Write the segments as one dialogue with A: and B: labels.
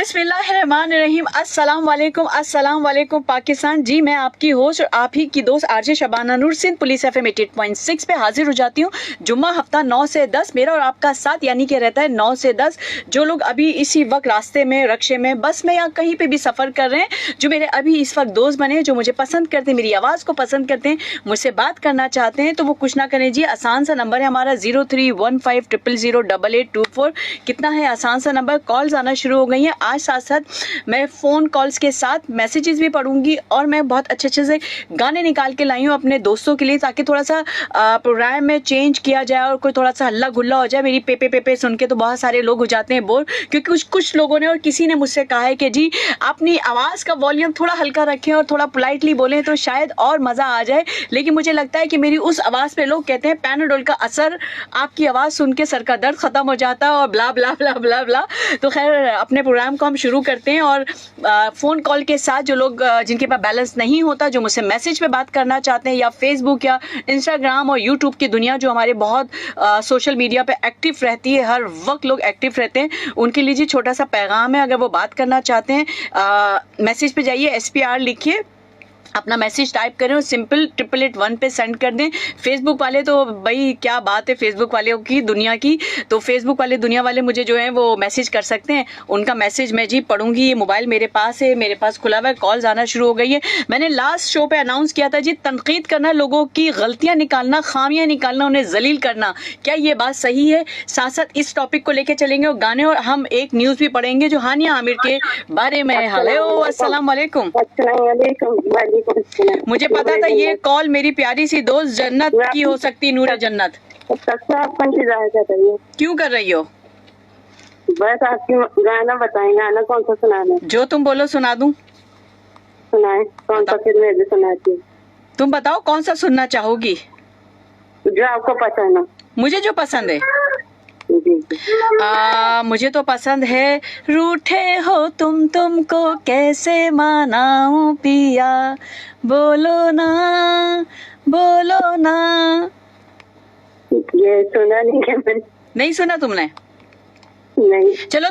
A: बिस्मिल्लाहिर्रहमानिर्रहीम। अस्सलाम वालेकुम पाकिस्तान। जी मैं आपकी होस्ट और आप ही की दोस्त आरजे शबाना नूर सिंध पुलिस एफएम 88.6 पे हाजिर हो जाती हूँ। जुम्मा हफ्ता 9 से 10 मेरा और आपका साथ यानी कि रहता है 9 से 10। जो लोग अभी इसी वक्त रास्ते में, रक्शे में, बस में या कहीं पे भी सफ़र कर रहे हैं, जो मेरे अभी इस वक्त दोस्त बने, जो मुझे पसंद करते हैं, मेरी आवाज़ को पसंद करते हैं, मुझसे बात करना चाहते हैं, तो वो कुछ ना करें जी। आसान सा नंबर है हमारा 0315008824। कितना है आसान सा नंबर। कॉल्स आना शुरू हो गई हैं। आज साथ साथ मैं फ़ोन कॉल्स के साथ मैसेजेस भी पढ़ूंगी और मैं बहुत अच्छे से गाने निकाल के लाई हूँ अपने दोस्तों के लिए, ताकि थोड़ा सा प्रोग्राम में चेंज किया जाए और कोई थोड़ा सा हल्ला गुल्ला हो जाए। मेरी पे सुन के तो बहुत सारे लोग हो जाते हैं बोर, क्योंकि कुछ लोगों ने और किसी ने मुझसे कहा है कि जी अपनी आवाज़ का वॉल्यूम थोड़ा हल्का रखें और थोड़ा पोलाइटली बोलें तो शायद और मज़ा आ जाए। लेकिन मुझे लगता है कि मेरी उस आवाज़ पे लोग कहते हैं पैनाडोल का असर, आपकी आवाज़ सुन के सर का दर्द ख़त्म हो जाता है और ब्ला ब्ला ब्ला ब्ला ब्ला। तो खैर अपने प्रोग्राम को हम शुरू करते हैं और फ़ोन कॉल के साथ जो लोग जिनके पास बैलेंस नहीं होता, जो मुझसे मैसेज पे बात करना चाहते हैं, या फेसबुक या इंस्टाग्राम और यूट्यूब की दुनिया जो हमारे बहुत सोशल मीडिया पे एक्टिव रहती है, हर वक्त लोग एक्टिव रहते हैं, उनके लिए जी छोटा सा पैगाम है। अगर वो बात करना चाहते हैं मैसेज पे जाइए, SPR लिखिए, अपना मैसेज टाइप करें और सिंपल 888 पे सेंड कर दें। फेसबुक वाले तो भाई क्या बात है फेसबुक वाले की दुनिया की, तो फेसबुक वाले दुनिया वाले मुझे जो है वो मैसेज कर सकते हैं, उनका मैसेज मैं जी पढ़ूंगी। ये मोबाइल मेरे पास है, मेरे पास खुला हुआ है, कॉल्स आना शुरू हो गई है। मैंने लास्ट शो पे अनाउंस किया था जी, तनकीद करना, लोगों की गलतियां निकालना, खामियां निकालना, उन्हें जलील करना, क्या ये बात सही है? साथ साथ इस टॉपिक को लेके चलेंगे और गाने, और हम एक न्यूज भी पढ़ेंगे जो हानिया आमिर के बारे में है। हेलो, अस्सलाम वालेकुम। मुझे पता था ये कॉल मेरी प्यारी सी दोस्त जन्नत की हो सकती, नूरे जन्नत। क्यों कर रही हो?
B: बस आपकी गाना बताएं, गाना कौन सा सुनाना है?
A: जो तुम बोलो सुना दूं।
B: सुनाए, कौन सा? फिर मैं भी सुनाती हूँ।
A: तुम बताओ कौन सा सुनना चाहोगी?
B: जो आपको पसंद हो।
A: मुझे जो पसंद है,
B: जी।
A: मुझे तो पसंद है रूठे हो तुमको कैसे मनाऊं पिया, बोलो ना बोलो ना।
B: ये सुना नहीं है मैंने।
A: नहीं सुना तुमने?
B: नहीं।
A: चलो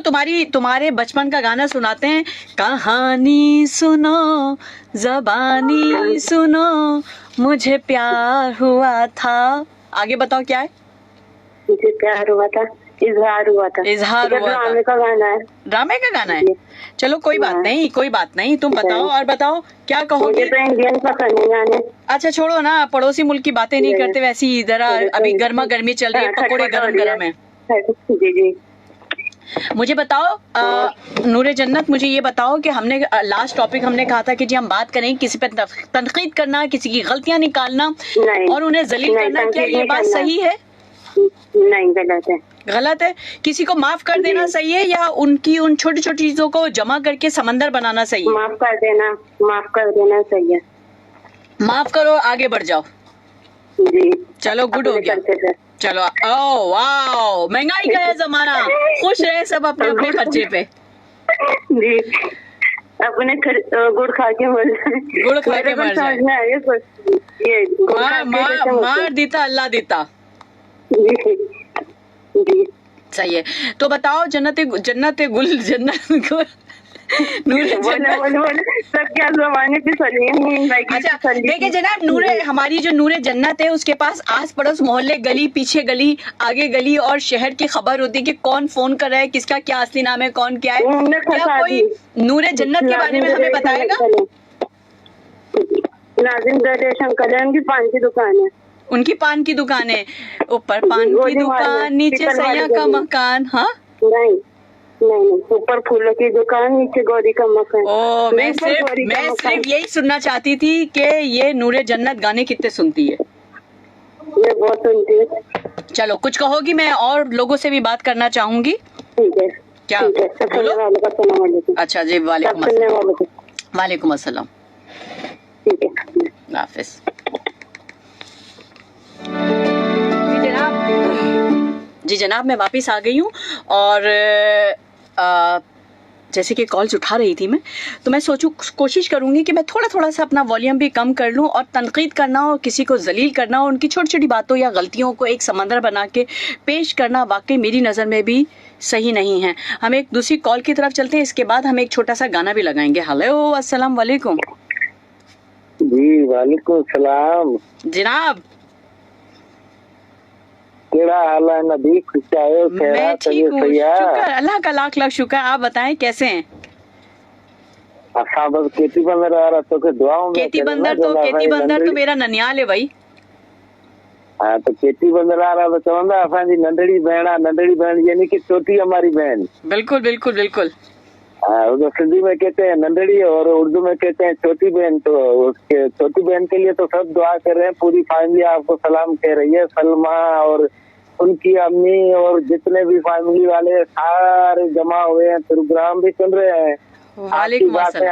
A: तुम्हारे बचपन का गाना सुनाते हैं। कहानी सुनो, ज़बानी सुनो, मुझे प्यार हुआ था। आगे बताओ क्या है?
B: मुझे प्यार हुआ था, इजहार हुआ था।
A: इजहार हुआ था।
B: ड्रामे का गाना है।
A: ड्रामे का गाना है? चलो कोई बात नहीं, तुम बताओ और बताओ क्या कहोगे?
B: मुझे तो इंडियन पसंद है गाने।
A: अच्छा छोड़ो ना, पड़ोसी मुल्क की बातें नहीं करते। वैसी जरा अभी गर्मा गर्मी चल रही है, पकोड़े गरम है।
B: जी।
A: मुझे बताओ नूरे जन्नत, मुझे ये बताओ कि हमने लास्ट टॉपिक हमने कहा था कि जी हम बात करें किसी पे तनकीद करना, किसी की गलतियां निकालना और उन्हें जलील करना, क्या ये बात सही है?
B: नहीं, गलत है।
A: गलत है? किसी को माफ कर देना सही है या उनकी उन छोटी छोटी चीजों को जमा करके समंदर बनाना सही है?
B: माफ कर देना सही है।
A: माफ करो, आगे बढ़ जाओ।
B: जी
A: चलो, गुड हो गया। चलो, ओ वाओ, महंगाई का है जमाना, खुश रहे सब अपने अपने खर्चे पे।
B: जी, अपने गुड़ खा के मर जाए।
A: मार देता अल्लाह देता।
B: जी।
A: सही है। तो बताओ जन्नत गुल नूरे
B: सब क्या जमाने पे
A: अच्छा देखिए जनाब, हमारी जो नूरे जन्नत है उसके पास आस पड़ोस, मोहल्ले, गली, पीछे गली, आगे गली और शहर की खबर होती है कि कौन फोन कर रहा है, किसका क्या असली नाम है, कौन क्या है। क्या कोई नूरे जन्नत के बारे में हमें बताएगा?
B: नाज़िम दर्शन उनकी पान की दुकान है।
A: उनकी पान की दुकान है, ऊपर पान की दुकान, नीचे सैया का मकान। हाँ
B: नहीं, ऊपर फूलों की दुकान, नीचे गौरी का मकान।
A: ओ, मैं सिर्फ यही सुनना चाहती थी कि ये नूरे जन्नत गाने कितने सुनती है?
B: मैं बहुत सुनती हूँ।
A: चलो कुछ कहोगी? मैं और लोगों से भी बात करना चाहूंगी।
B: ठीक है।
A: क्या बोलो? अच्छा जी, वालेकुम अस्सलाम।
B: ठीक है,
A: हाफिज। जी जनाब, मैं वापस आ गई हूँ और जैसे कि कॉल्स उठा रही थी मैं, तो मैं कोशिश करूँगी कि मैं थोड़ा सा अपना वॉल्यूम भी कम कर लूँ और तनकीद करना और किसी को जलील करना और उनकी छोटी छोटी बातों या गलतियों को एक समंदर बना के पेश करना वाकई मेरी नज़र में भी सही नहीं है। हम एक दूसरी कॉल की तरफ चलते हैं, इसके बाद हम एक छोटा सा गाना भी लगाएंगे। हेलो, अस्सलाम वालेकुम।
C: जी वालेकुम सलाम।
A: जनाब,
C: केड़ा हाल है नबी? खुश आयो?
A: मैं ठीक हूँ, शुक्र अल्लाह का, लाख लाख शुक्र। आप बताएं कैसे हैं?
C: असा बस केती बंदर आ रहा तो के दुआओं में
A: केती बंदर तो मेरा ननियाल है भाई।
C: हाँ तो केती बंदर आ रहा तो चवंदा असांजी नंढड़ी बहन यानी कि छोटी हमारी बहन।
A: बिल्कुल बिल्कुल बिल्कुल।
C: हाँ, वो सिंधी में कहते हैं नंढड़ी और उर्दू में कहते हैं छोटी बहन। तो उसके छोटी बहन के लिए तो सब दुआ कर रहे हैं, पूरी फैमिली आपको सलाम कह रही है। सलमा और उनकी अम्मी और जितने भी फैमिली वाले सारे जमा हुए हैं, प्रोग्राम भी सुन रहे हैं। आपकी बात है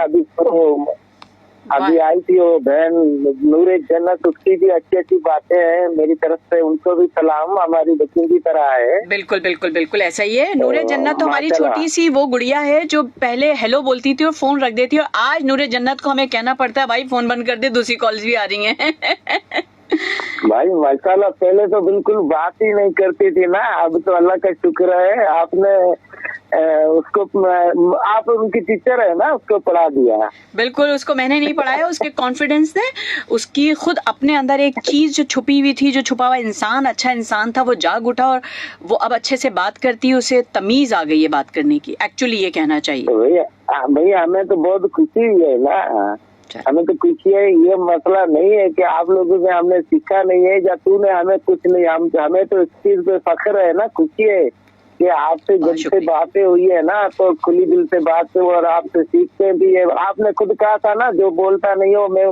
C: अभी आई थी वो बहन नूरे जन्नत, उसकी भी अच्छी अच्छी बातें हैं मेरी तरफ से, उनको भी सलाम। हमारी बच्ची की तरह है।
A: बिल्कुल बिल्कुल बिल्कुल ऐसा ही है। नूरे जन्नत तो हमारी छोटी सी वो गुड़िया है जो पहले हेलो बोलती थी और फोन रख देती, और आज नूरे जन्नत को हमें कहना पड़ता है भाई फोन बंद कर दे, दूसरी कॉल्स भी आ रही हैं।
C: भाई माशाल्लाह, पहले तो बिल्कुल बात ही नहीं करती थी ना, अब तो अल्लाह का शुक्र है आपने उसको, आप उनकी टीचर है ना, उसको पढ़ा दिया।
A: बिल्कुल, उसको मैंने नहीं पढ़ाया, उसके कॉन्फिडेंस ने, उसकी खुद अपने अंदर एक चीज जो छुपी हुई थी, जो छुपा हुआ इंसान, अच्छा इंसान था, वो जाग उठा और वो अब अच्छे से बात करती है, उसे तमीज आ गई है बात करने की। एक्चुअली ये कहना चाहिए।
C: तो भैया हमें तो बहुत खुशी है ना, हमें तो खुशी है। ये मसला नहीं है कि आप लोगों से हमने सीखा नहीं है या तूने हमें कुछ नहीं, हमें तो इस चीज पे फख्र है ना, खुशी है कि आपसे जब से बातें हुई है ना तो खुली दिल से बात है और आपसे सीखते भी है। आपने खुद कहा था ना, जो बोलता नहीं हो मैं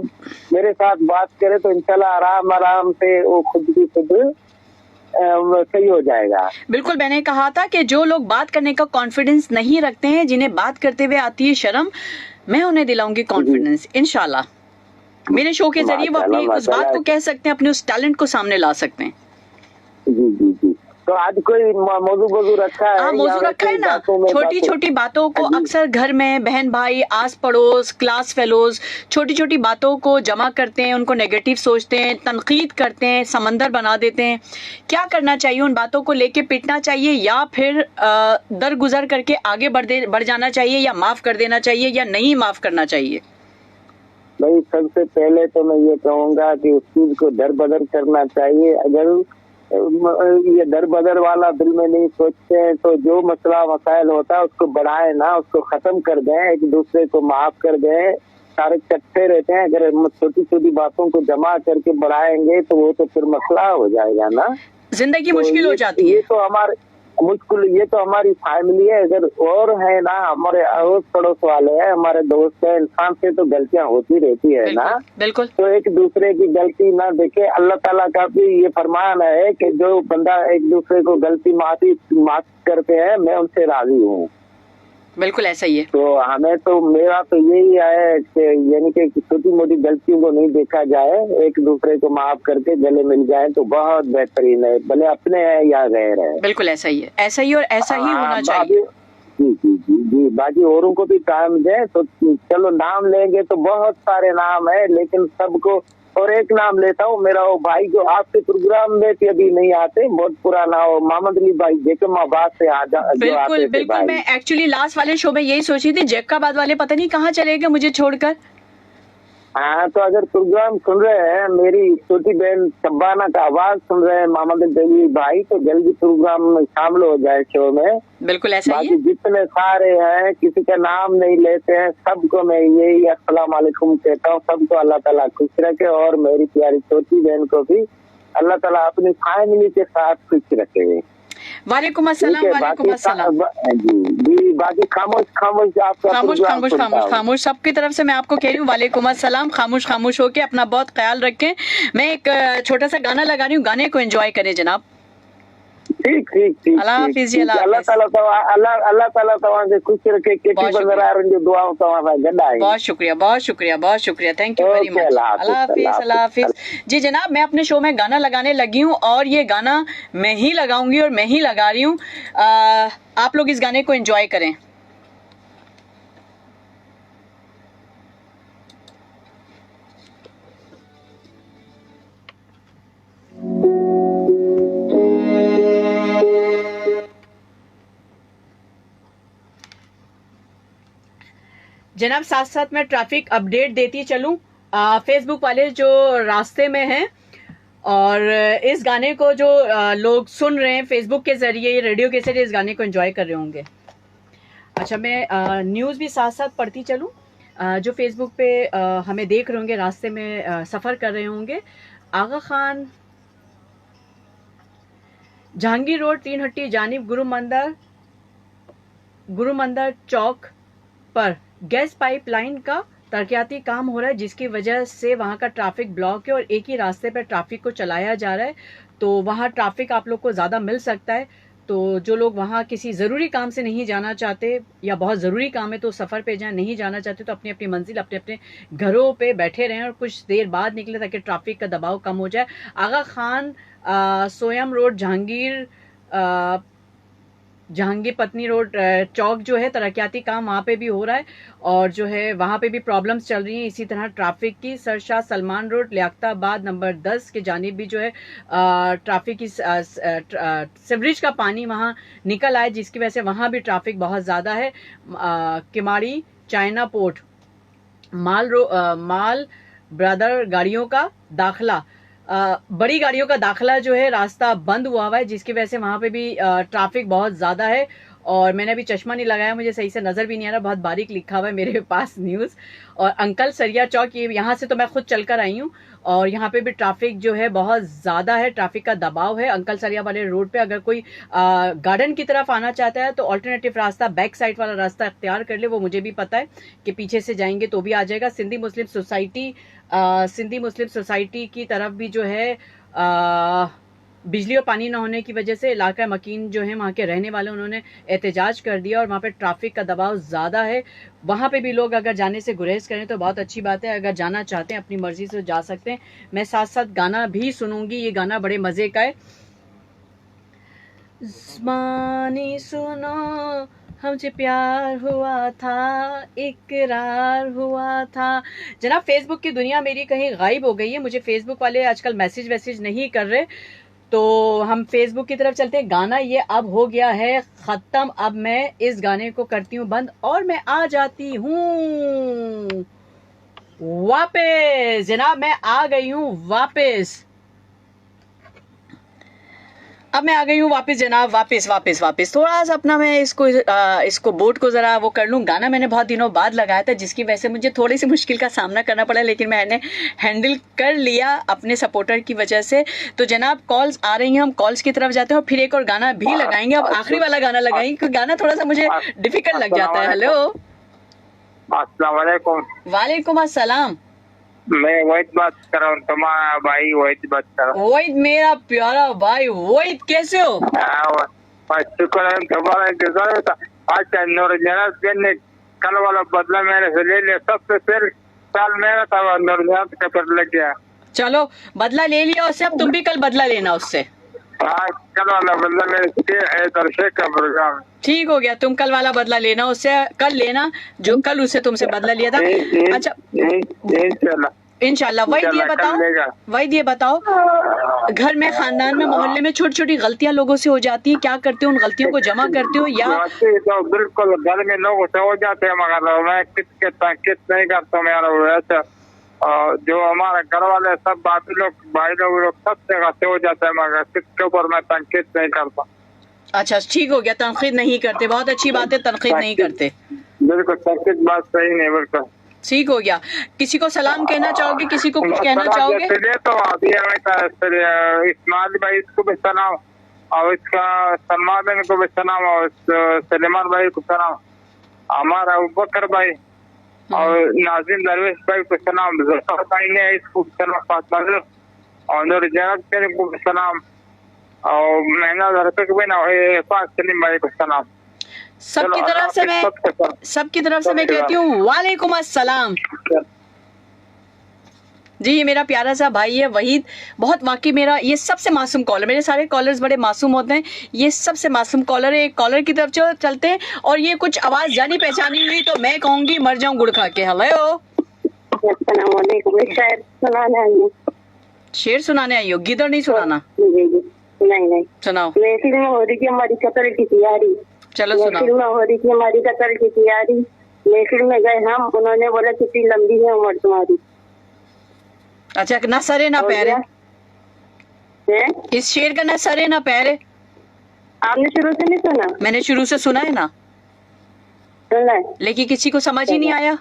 C: मेरे साथ बात करे तो इंशाल्लाह आराम आराम से वो खुद भी खुद सही हो जाएगा।
A: बिल्कुल, मैंने कहा था कि जो लोग बात करने का कॉन्फिडेंस नहीं रखते हैं, जिन्हें बात करते हुए आती है शर्म, मैं उन्हें दिलाऊंगी कॉन्फिडेंस इंशाल्लाह। मेरे शो के जरिए वो अपनी उस बात को कह सकते हैं, अपने उस टैलेंट को सामने ला सकते हैं।
C: जी जी जी। तो आज कोई मौजू रखा है?
A: मौजू रखा है ना, छोटी छोटी बातों को अक्सर घर में बहन भाई, आस पड़ोस, क्लास फेलोज छोटी छोटी बातों को जमा करते हैं, उनको नेगेटिव सोचते हैं, तनकीद करते हैं, समंदर बना देते हैं। क्या करना चाहिए? उन बातों को लेके पिटना चाहिए या फिर दरगुजर करके आगे बढ़ जाना चाहिए, या माफ कर देना चाहिए, या नहीं माफ करना चाहिए?
C: भाई सबसे पहले तो मैं ये कहूँगा कि उस चीज को दर बदर करना चाहिए। अगर ये दर बदर वाला दिल में नहीं सोचते हैं तो जो मसला मसाइल होता है उसको बढ़ाए ना, उसको खत्म कर दें, एक दूसरे को माफ कर दें। सारे इकट्ठे रहते हैं, अगर छोटी छोटी बातों को जमा करके बढ़ाएंगे तो वो तो फिर मसला हो जाएगा ना,
A: जिंदगी मुश्किल हो जाती है।
C: ये तो हमारे मुश्किल, ये तो हमारी फैमिली है। अगर और है ना, हमारे अड़ोस पड़ोस वाले हैं, हमारे दोस्त हैं, इंसान से तो गलतियां होती रहती है ना।
A: बिल्कुल।
C: तो एक दूसरे की गलती ना देखे। अल्लाह ताला का भी ये फरमान है कि जो बंदा एक दूसरे को गलती माफ करते हैं, मैं उनसे राजी हूँ।
A: बिल्कुल ऐसा ही है।
C: तो हमें तो, मेरा तो यही है कि यानी कि छोटी मोटी गलतियों को नहीं देखा जाए, एक दूसरे को माफ करके गले मिल जाए तो बहुत बेहतरीन है, भले अपने हैं या गैर है।
A: बिल्कुल ऐसा ही है, ऐसा ही और ऐसा ही होना चाहिए।
C: जी जी जी जी। बाकी औरों को भी टाइम दे तो चलो, नाम लेंगे तो बहुत सारे नाम है, लेकिन सबको, और एक नाम लेता हूँ, मेरा वो भाई जो आपके प्रोग्राम में भी अभी नहीं आते, बहुत पुराना, हो मोहम्मद अली भाई जैकमाबाद से
A: बिल्कुल बिल्कुल। मैं एक्चुअली लास्ट वाले शो में यही सोची थी, जैकमाबाद वाले पता नहीं कहाँ चले गए मुझे छोड़कर।
C: हाँ, तो अगर प्रोग्राम सुन रहे हैं, मेरी छोटी बहन शब्बाना का आवाज सुन रहे हैं मोहम्मद अली भाई, तो जल्दी प्रोग्राम में शामिल हो जाए शो में।
A: बिल्कुल ऐसा ही है।
C: बाकी जितने सारे हैं, किसी का नाम नहीं लेते हैं, सबको मैं यही अस्सलाम वालेकुम कहता हूँ। सबको अल्लाह ताला खुश रखे और मेरी प्यारी छोटी बहन को भी अल्लाह ताला अपनी फैमिली के साथ खुश रखे।
A: वालेकुम अस्सलाम। वालेकुम अस्सलाम
C: जी। बाकी खामोश आपका
A: खामोश सबकी तरफ से मैं आपको कह रही हूँ वालेकुम अस्सलाम। खामोश होके अपना बहुत ख्याल रखें। मैं एक छोटा सा गाना लगा रही हूँ, गाने को एंजॉय करें जनाब।
C: ठीक।
A: अल्लाह हाफिज़ जी।
C: अल्लाह ताला तव्हांखे खुश रखे। केटी बंदर आरन जो दुआऊं तव्हां सां गॾु आहे।
A: बहुत शुक्रिया। Thank you very much. अल्लाह हाफिज़ जी। जनाब, मैं अपने शो में गाना लगाने लगी हूँ और ये गाना मैं ही लगाऊंगी और मैं ही लगा रही हूँ। आप लोग इस गाने को एंजॉय करें। जनाब साथ साथ मैं ट्रैफिक अपडेट देती चलूं। फेसबुक वाले जो रास्ते में हैं और इस गाने को जो लोग सुन रहे हैं फेसबुक के जरिए, रेडियो के जरिए इस गाने को एंजॉय कर रहे होंगे। अच्छा, मैं न्यूज़ भी साथ साथ पढ़ती चलूं। जो फेसबुक पे हमें देख रहे होंगे, रास्ते में सफ़र कर रहे होंगे। आगा खान जहांगीर रोड 3 हट्टी जानिब गुरु मंदिर चौक पर गैस पाइपलाइन का तरक्याती काम हो रहा है, जिसकी वजह से वहां का ट्रैफिक ब्लॉक है और एक ही रास्ते पर ट्रैफिक को चलाया जा रहा है। तो वहां ट्रैफिक आप लोग को ज़्यादा मिल सकता है। तो जो लोग वहाँ किसी ज़रूरी काम से नहीं जाना चाहते या बहुत ज़रूरी काम है तो सफ़र पे जाए, नहीं जाना चाहते तो अपनी अपनी मंजिल अपने अपने घरों पे बैठे रहें और कुछ देर बाद निकले ताकि ट्रैफिक का दबाव कम हो जाए। आगा खान सोयम रोड जहांगीर पत्नी रोड चौक जो है तरक्याती काम वहाँ पे भी हो रहा है और जो है वहाँ पे भी प्रॉब्लम्स चल रही हैं। इसी तरह ट्रैफिक की सरशाह सलमान रोड लियाकताबाद नंबर 10 के जानिब भी जो है ट्रैफिक की सीवरेज का पानी वहाँ निकल आए, जिसकी वजह से वहाँ भी ट्रैफिक बहुत ज़्यादा है। किमाड़ी चाइना पोर्ट माल ब्रदर गाड़ियों का दाखिला, बड़ी गाड़ियों का दाखिला जो है रास्ता बंद हुआ है, जिसकी वजह से वहां पे भी ट्रैफिक बहुत ज्यादा है। और मैंने अभी चश्मा नहीं लगाया, मुझे सही से नजर भी नहीं आ रहा, बहुत बारीक लिखा हुआ है मेरे पास न्यूज। और अंकल सरिया चौक, ये यहाँ से तो मैं खुद चलकर आई हूँ और यहाँ पे भी ट्रैफिक जो है बहुत ज्यादा है, ट्रैफिक का दबाव है। अंकल सरिया वाले रोड पे अगर कोई गार्डन की तरफ आना चाहता है तो ऑल्टरनेटिव रास्ता, बैक साइड वाला रास्ता इख्तियार कर ले। वो मुझे भी पता है कि पीछे से जाएंगे तो भी आ जाएगा। सिंधी मुस्लिम सोसाइटी की तरफ भी जो है बिजली और पानी न होने की वजह से इलाका मकीन जो है वहाँ के रहने वाले, उन्होंने एहतजाज कर दिया और वहाँ पे ट्रैफिक का दबाव ज़्यादा है। वहाँ पे भी लोग अगर जाने से गुरेज करें तो बहुत अच्छी बात है, अगर जाना चाहते हैं अपनी मर्जी से जा सकते हैं। मैं साथ साथ गाना भी सुनूंगी, ये गाना बड़े मज़े का है। ज़मानी सुनो हमसे प्यार हुआ था, इकरार हुआ था। जनाब फेसबुक की दुनिया मेरी कहीं गायब हो गई है, मुझे फेसबुक वाले आजकल मैसेज नहीं कर रहे, तो हम फेसबुक की तरफ चलते हैं। गाना ये अब हो गया है ख़त्म, अब मैं इस गाने को करती हूँ बंद और मैं आ जाती हूँ वापस। जनाब मैं आ गई हूँ वापस, अब मैं आ गई हूँ वापस जनाब, वापस थोड़ा सा अपना मैं इसको बोर्ड को ज़रा वो कर लूँ। गाना मैंने बहुत दिनों बाद लगाया था, जिसकी वजह से मुझे थोड़ी सी मुश्किल का सामना करना पड़ा, लेकिन मैंने हैंडल कर लिया अपने सपोर्टर की वजह से। तो जनाब कॉल्स आ रही हैं, हम कॉल्स की तरफ जाते हैं और फिर एक और गाना भी लगाएंगे। अब आखिरी वाला गाना लगाएंगे क्योंकि गाना थोड़ा सा मुझे डिफिकल्ट लग जाता है। हेलो,
C: अस्सलाम वालेकुम।
A: वालेकुम अस्सलाम।
C: मैं वहीद बात कर रहा हूँ, तुम्हारा भाई वहीद बात कर रहा हूँ।
A: वहीद मेरा प्यारा भाई, वहीद कैसे हो?
C: शुक्र है तुम्हारा इंतजार होता। आज नूरजनात ने कल वाला बदला मेरे से ले लिया, सबसे फिर साल मेरा था, नूरजनात का फिर लग गया।
A: चलो बदला ले लिया उससे, अब तुम भी कल बदला लेना उससे।
C: कल वाला बदला मेरे दर्शक का प्रोग्राम
A: ठीक हो गया, तुम कल वाला बदला लेना उससे, कल लेना जो कल उससे तुमसे बदला लिया था। अच्छा इंशाल्लाह। वहीद ये बताओ घर में, खानदान में, मोहल्ले में छोटी छोटी गलतियां लोगों से हो जाती है, क्या करते हो? उन गलतियों को जमा करते हो या?
C: तो बिल्कुल घर में लोगों से हो जाते हैं, मगर मैं किसके ताकीद नहीं करता मेरा वैसे। जो हमारे घर वाले सब भाई लोग सब जगह से हो जाता है, मगर किसके ऊपर मैं तनकीद नहीं करता।
A: अच्छा ठीक हो गया, तनकीद नहीं करते, बहुत अच्छी बात है, तनकीद नहीं करते।
C: बिल्कुल तनकीद बात सही नहीं, बिल्कुल
A: ठीक हो गया। किसी को सलाम कहना चाहोगे, किसी को कुछ कहना चाहोगे?
C: तो अभी इस्माइल भाई को भी सलाम और इसका सलमान को भी सलाम और सलेमान भाई को सलाम, हमारा अबूबकर भाई और नाजिम दरवेश भाई को सलाम, जफर भाई ने इसको सलाम, फातिमा और नूरजनात को भी सलाम और महना दरवेश भाई और इरफान सलीम भाई को सलाम।
A: सबकी तरफ से मैं कहती हूँ वालेकुम अस्सलाम। जी ये मेरा प्यारा सा भाई है वहीद, बहुत वाकई मेरा ये सबसे मासूम कॉलर, मेरे सारे कॉलर्स बड़े मासूम होते हैं, ये सबसे मासूम कॉलर है। एक कॉलर की तरफ चलते हैं और ये कुछ आवाज जानी पहचानी हुई तो मैं कहूंगी मर जाऊं गुड़ खा के। हेलो, शेर सुनाने आई हो, गिदड़ नहीं सुनाना?
B: नहीं
A: सुनाओ।
B: फिल्म हो रही थी हमारी कतर की तैयारी,
A: चलो सुनाओ।
B: फिल्म हो रही थी हमारी कतर की तैयारी, महफिल में गए हम, उन्होंने बोला कितनी लंबी है उम्र तुम्हारी।
A: अच्छा, ना सर है ना पैर है? इस शेर का ना सर है ना पैर है।
B: आपने शुरू से नहीं सुना?
A: मैंने शुरू से सुना है ना,
B: सुना है,
A: लेकिन किसी को समझ ही नहीं आया।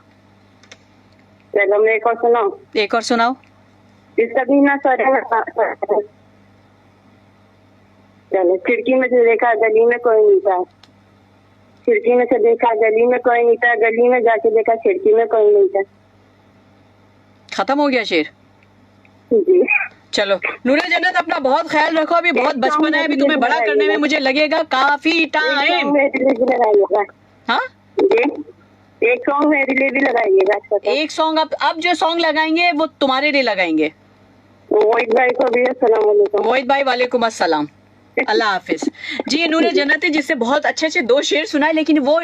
B: चलो मैं एक और सुनाऊं?
A: एक और सुनाओ।
B: इसका भी ना सर है ना पैर है। चलो, खिड़की में से देखा गली में कोई नहीं था, खिड़की में से देखा गली में कोई नहीं था, गली में जाके देखा खिड़की में कोई नहीं था।
A: खत्म हो गया शेर।
B: जी।
A: चलो नूरे जन्नत, अपना बहुत ख्याल रखो। अभी बहुत बचपन है, अभी तुम्हें बड़ा करने में मुझे लगेगा काफी टाइम।
B: मेरे लिए भी लगाइएगा।
A: हाँ,
B: एक सॉन्ग मेरे लिए भी लगाइएगा। अच्छा,
A: एक सॉन्ग अब जो सॉन्ग लगाएंगे वो तुम्हारे लिए लगाएंगे।
B: मोहित भाई को भी अस्सलाम वालेकुम।
A: मोहित भाई वालेकुम अस्सलाम, अल्लाह हाफिज जी। ये नूरे जन्नत है जिससे बहुत अच्छे अच्छे 2 शेर सुनाए, लेकिन वो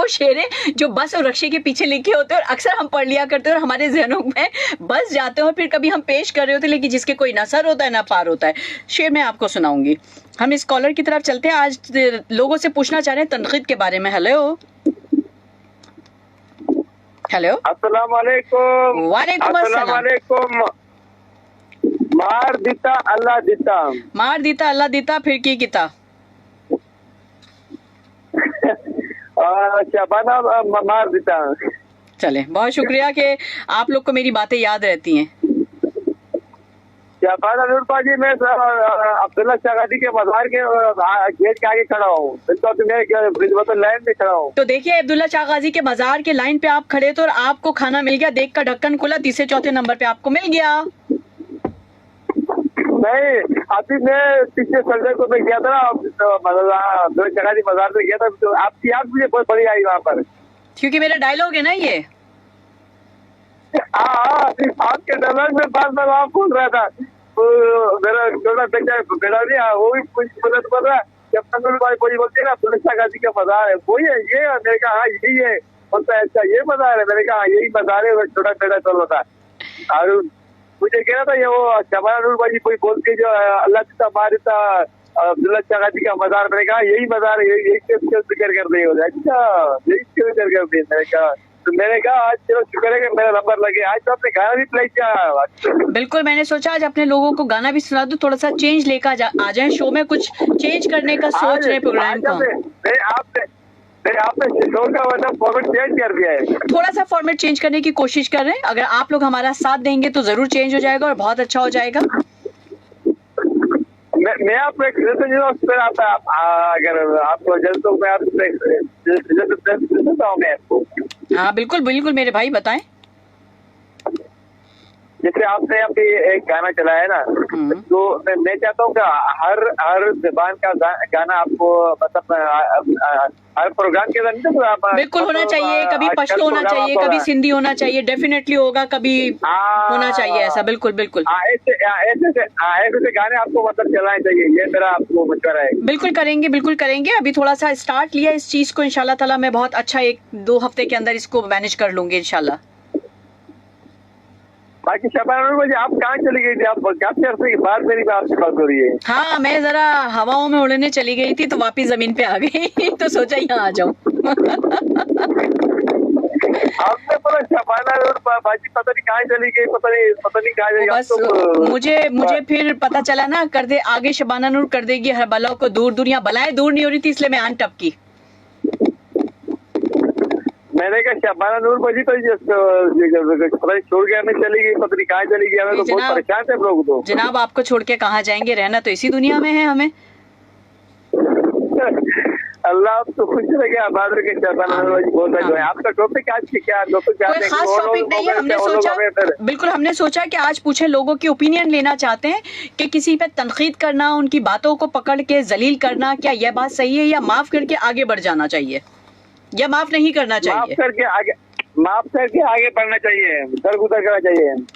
A: शेर है जो बस और रक्शे के पीछे लिखे होते हैं और अक्सर हम पढ़ लिया करते हैं और हमारे जहनों में बस जाते हैं और फिर कभी हम पेश कर रहे होते हैं, लेकिन जिसके कोई ना सर होता है ना पार होता है। शेर मैं आपको सुनाऊंगी। हम इस कॉलर की तरफ चलते हैं। आज लोगों से पूछना चाह रहे हैं तनकीद के बारे में। हेलो हेलो,
C: अस्सलाम वालेकुम।
A: वालेकुम अस्सलाम।
C: वालेकुम। मार दिता अल्लाह दिता,
A: मार दीता अल्लाह दीता, फिर की किता।
C: शबाना मार दिता।
A: चले, बहुत शुक्रिया कि आप लोग को मेरी बातें याद रहती हैं।
C: शबाना नूरपा जी, मैं अब्दुल्ला शागादी के मज़ार के गेट के आगे खड़ा हूँ, तो लाइन में खड़ा हूँ।
A: तो देखिए, अब्दुल्ला शाह गाजी के मजार के लाइन पे आप खड़े थे और आपको खाना मिल गया। देख कर ढक्कन खुला, तीसरे चौथे नंबर पे आपको मिल गया।
C: नहीं, अभी मैं पिछले संडे को मैं गया था ना, अब्दुल्ला शागादी मजार में गया था, तो आपकी याद मुझे बहुत बड़ी आई वहाँ पर,
A: क्योंकि मेरा डायलॉग है ना ये।
C: हाँ, आपके डायलॉग में बार बार आप बोल रहा था। मेरा छोटा बेटा नहीं, वो भी कुछ बोल रहा, जब तंगुल भाई कोई बोलते ना अब्दुल्ला शाह गाजी का मजार है, वही है ये। मैंने कहा हाँ यही है। बोलता है अच्छा ये मजार है? मैंने कहा यही मजार है। छोटा बेटा चल रहा था और मुझे कह रहा था ये वो शबाना नूर भाई कोई बोलती जो अल्लाह दिता मार दिता अब्दुल्ला शाह गाजी का मजार। मैंने कहा यही मजार है, यही क्यों जिक्र कर रही हो? अच्छा, यही क्यों जिक्र कर रही है? मैंने कहा तो मैंने कहा आज चलो शुक्र है कि मेरा नंबर लगे। आज तो आपने गाना भी प्ले किया। बिल्कुल,
A: मैंने सोचा आज अपने लोगों को गाना भी सुना दूं, थोड़ा सा चेंज लेकर आ जाए शो में, कुछ चेंज करने का सोच रहे प्रोग्राम को।
C: आपने शो का मतलब फॉर्मेट चेंज कर दिया है।
A: थोड़ा सा फॉर्मेट चेंज करने की कोशिश कर रहे हैं। अगर आप लोग हमारा साथ देंगे तो जरूर चेंज हो जाएगा और बहुत अच्छा हो जाएगा।
C: मैं आपको एक अगर आपको जल्द तो मैं आपको
A: हाँ बिल्कुल बिल्कुल मेरे भाई बताएं।
C: जैसे आपने अभी एक गाना चलाया है ना, तो मैं चाहता हूँ कि हर जुबान का गाना आपको मतलब हर प्रोग्राम के अंदर बिल्कुल
A: होना चाहिए। कभी पश्तो होना चाहिए, कभी सिंधी होना चाहिए, डेफिनेटली होगा, कभी होना चाहिए ऐसा। बिल्कुल बिल्कुल
C: ऐसे गाने आपको मतलब चलाने चाहिए, ये मेरा आपको मशवरा है।
A: बिल्कुल करेंगे, बिल्कुल करेंगे। अभी थोड़ा सा स्टार्ट लिया इस चीज को, इंशाल्लाह ताला मैं बहुत अच्छा 1-2 हफ्ते के अंदर इसको मैनेज कर लूंगी इंशाल्लाह।
C: बाकी शबाना जी आप कहाँ चली गई थी? आप काफी अर्से के बाद मेरी आपसे बात हो रही है।
A: हाँ, मैं जरा हवाओं में उड़ने चली गई थी तो वापस जमीन पे आ गई तो सोचा यहाँ आ जाऊँ।
C: आपने बोला शबाना बाजी पता नहीं कहाँ चली गई, पता नहीं कहाँ चली गई।
A: बस तो मुझे फिर पता चला ना, कर दे आगे शबाना नूर कर देगी हर बलाओं को दूर दूर। यहाँ बलाएं दूर नहीं हो रही थी इसलिए मैं आन टपकी।
C: मैंने कहा शबाना नूर भाजी तो पता छोड़ के हमें चली गई, पता नहीं कहाँ चली गई। हमें तो बहुत परेशान थे लोग। तो जनाब
A: आपको छोड़ के कहाँ जाएंगे, रहना तो इसी दुनिया में है हमें।
C: अल्लाह आपको खुश रखे, आबाद रखे। शबाना नूर भाजी बहुत है। आपका टॉपिक आज क्या?
A: कोई खास टॉपिक नहीं है। हमने सोचा बिल्कुल हमने सोचा कि आज पूछे, लोगों की ओपिनियन लेना चाहते हैं कि किसी पे तनकीद करना, उनकी बातों को पकड़ के जलील करना, क्या यह बात सही है या माफ करके आगे बढ़ जाना चाहिए या माफ नहीं करना चाहिए?
C: माफ करके आगे बढ़ना चाहिए,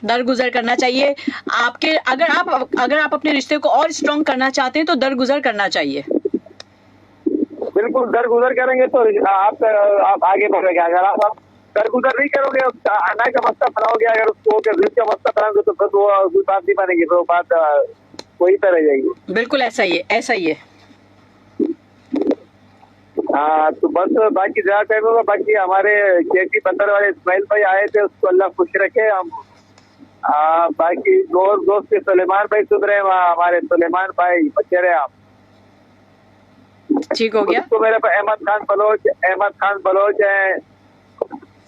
C: दरगुजर करना चाहिए।
A: आपके अगर आप अपने रिश्ते को और स्ट्रॉन्ग करना चाहते हैं तो दरगुजर करना चाहिए।
C: बिल्कुल, दरगुजर करेंगे तो आप आगे बढ़ेंगे। अगर आप दरगुजर नहीं करोगे, अनाज का मसला बनाओगे, अगर उसको दिल का मसला बनाओगे तो फिर वो बात नहीं बनेगी, तो बात वही तरह जाएगी।
A: बिल्कुल ऐसा ही है।
C: हाँ तो बस बाकी दुआ करूँगा। बाकी हमारे केटी बंदर वाले इस्माइल भाई आए थे, उसको अल्लाह खुश रखे। हम बाकी दोस्त सुलेमान भाई सुधरे, वहाँ हमारे सुलेमान भाई बचे रहे आप।
A: ठीक हो गया।
C: उसको मेरे पास अहमद खान बलोच है,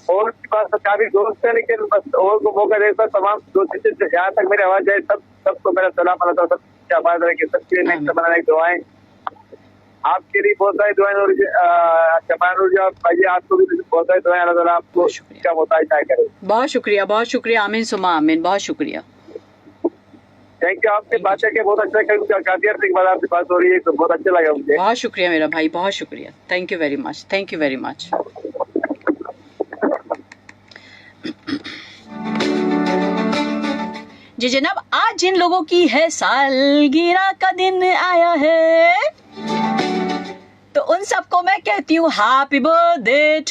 C: और के पास काफी दोस्त है, लेकिन बस और को मौका देता तमाम दोस्त जहाँ तक मेरी आवाज जाए सबको मेरा सलाम अदा, सबकी आबाद रखे, सबके नेक्स्ट बनाने की दुआएं। आपके लिए बहुत सारी दुआएं, और भाई आपको भी बहुत सारी दुआएं, अल्लाह ताला आपको क्या मोहताज ना करे।
A: बहुत शुक्रिया, आमीन सुमा आमीन, बहुत शुक्रिया।
C: Thank you. आपसे बात करके बहुत अच्छा लगा, काफी अर्से के बाद आपसे बात हो रही है तो बहुत अच्छा लगा मुझे।
A: बहुत शुक्रिया मेरा भाई, बहुत शुक्रिया। Thank you very much. जी जनाब, आज जिन लोगों की है सालगिरह का दिन आया है, तो उन सबको मैं कहती हूँ हैप्पी बर्थडे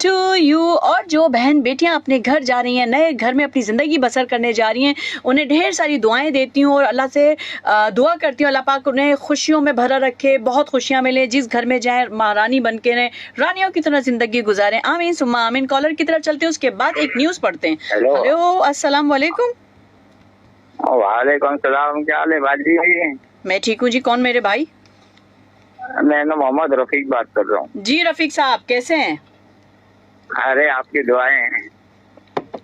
A: टू यू। और जो बहन बेटियां अपने घर जा रही हैं, नए घर में अपनी ज़िंदगी बसर करने जा रही हैं, उन्हें ढेर सारी दुआएं देती हूँ और अल्लाह से दुआ करती हूँ अल्लाह पाक उन्हें खुशियों में भरा रखे, बहुत खुशियां मिले, जिस घर में जाएं महारानी बन के रहें, रानियों की तरह ज़िंदगी गुजारें। आमीन सुम्मा आमीन। कॉलर की तरफ चलते हैं, उसके बाद एक न्यूज़ पढ़ते हैं। हेलो, अस्सलाम वालेकुम।
C: वालेकुम सलाम, क्या हाल है बाजी?
A: मैं ठीक हूँ जी। कौन मेरे भाई?
C: मैं मोहम्मद रफीक बात कर रहा हूँ।
A: जी रफीक साहब, कैसे हैं?
C: अरे आपकी दुआएं हैं।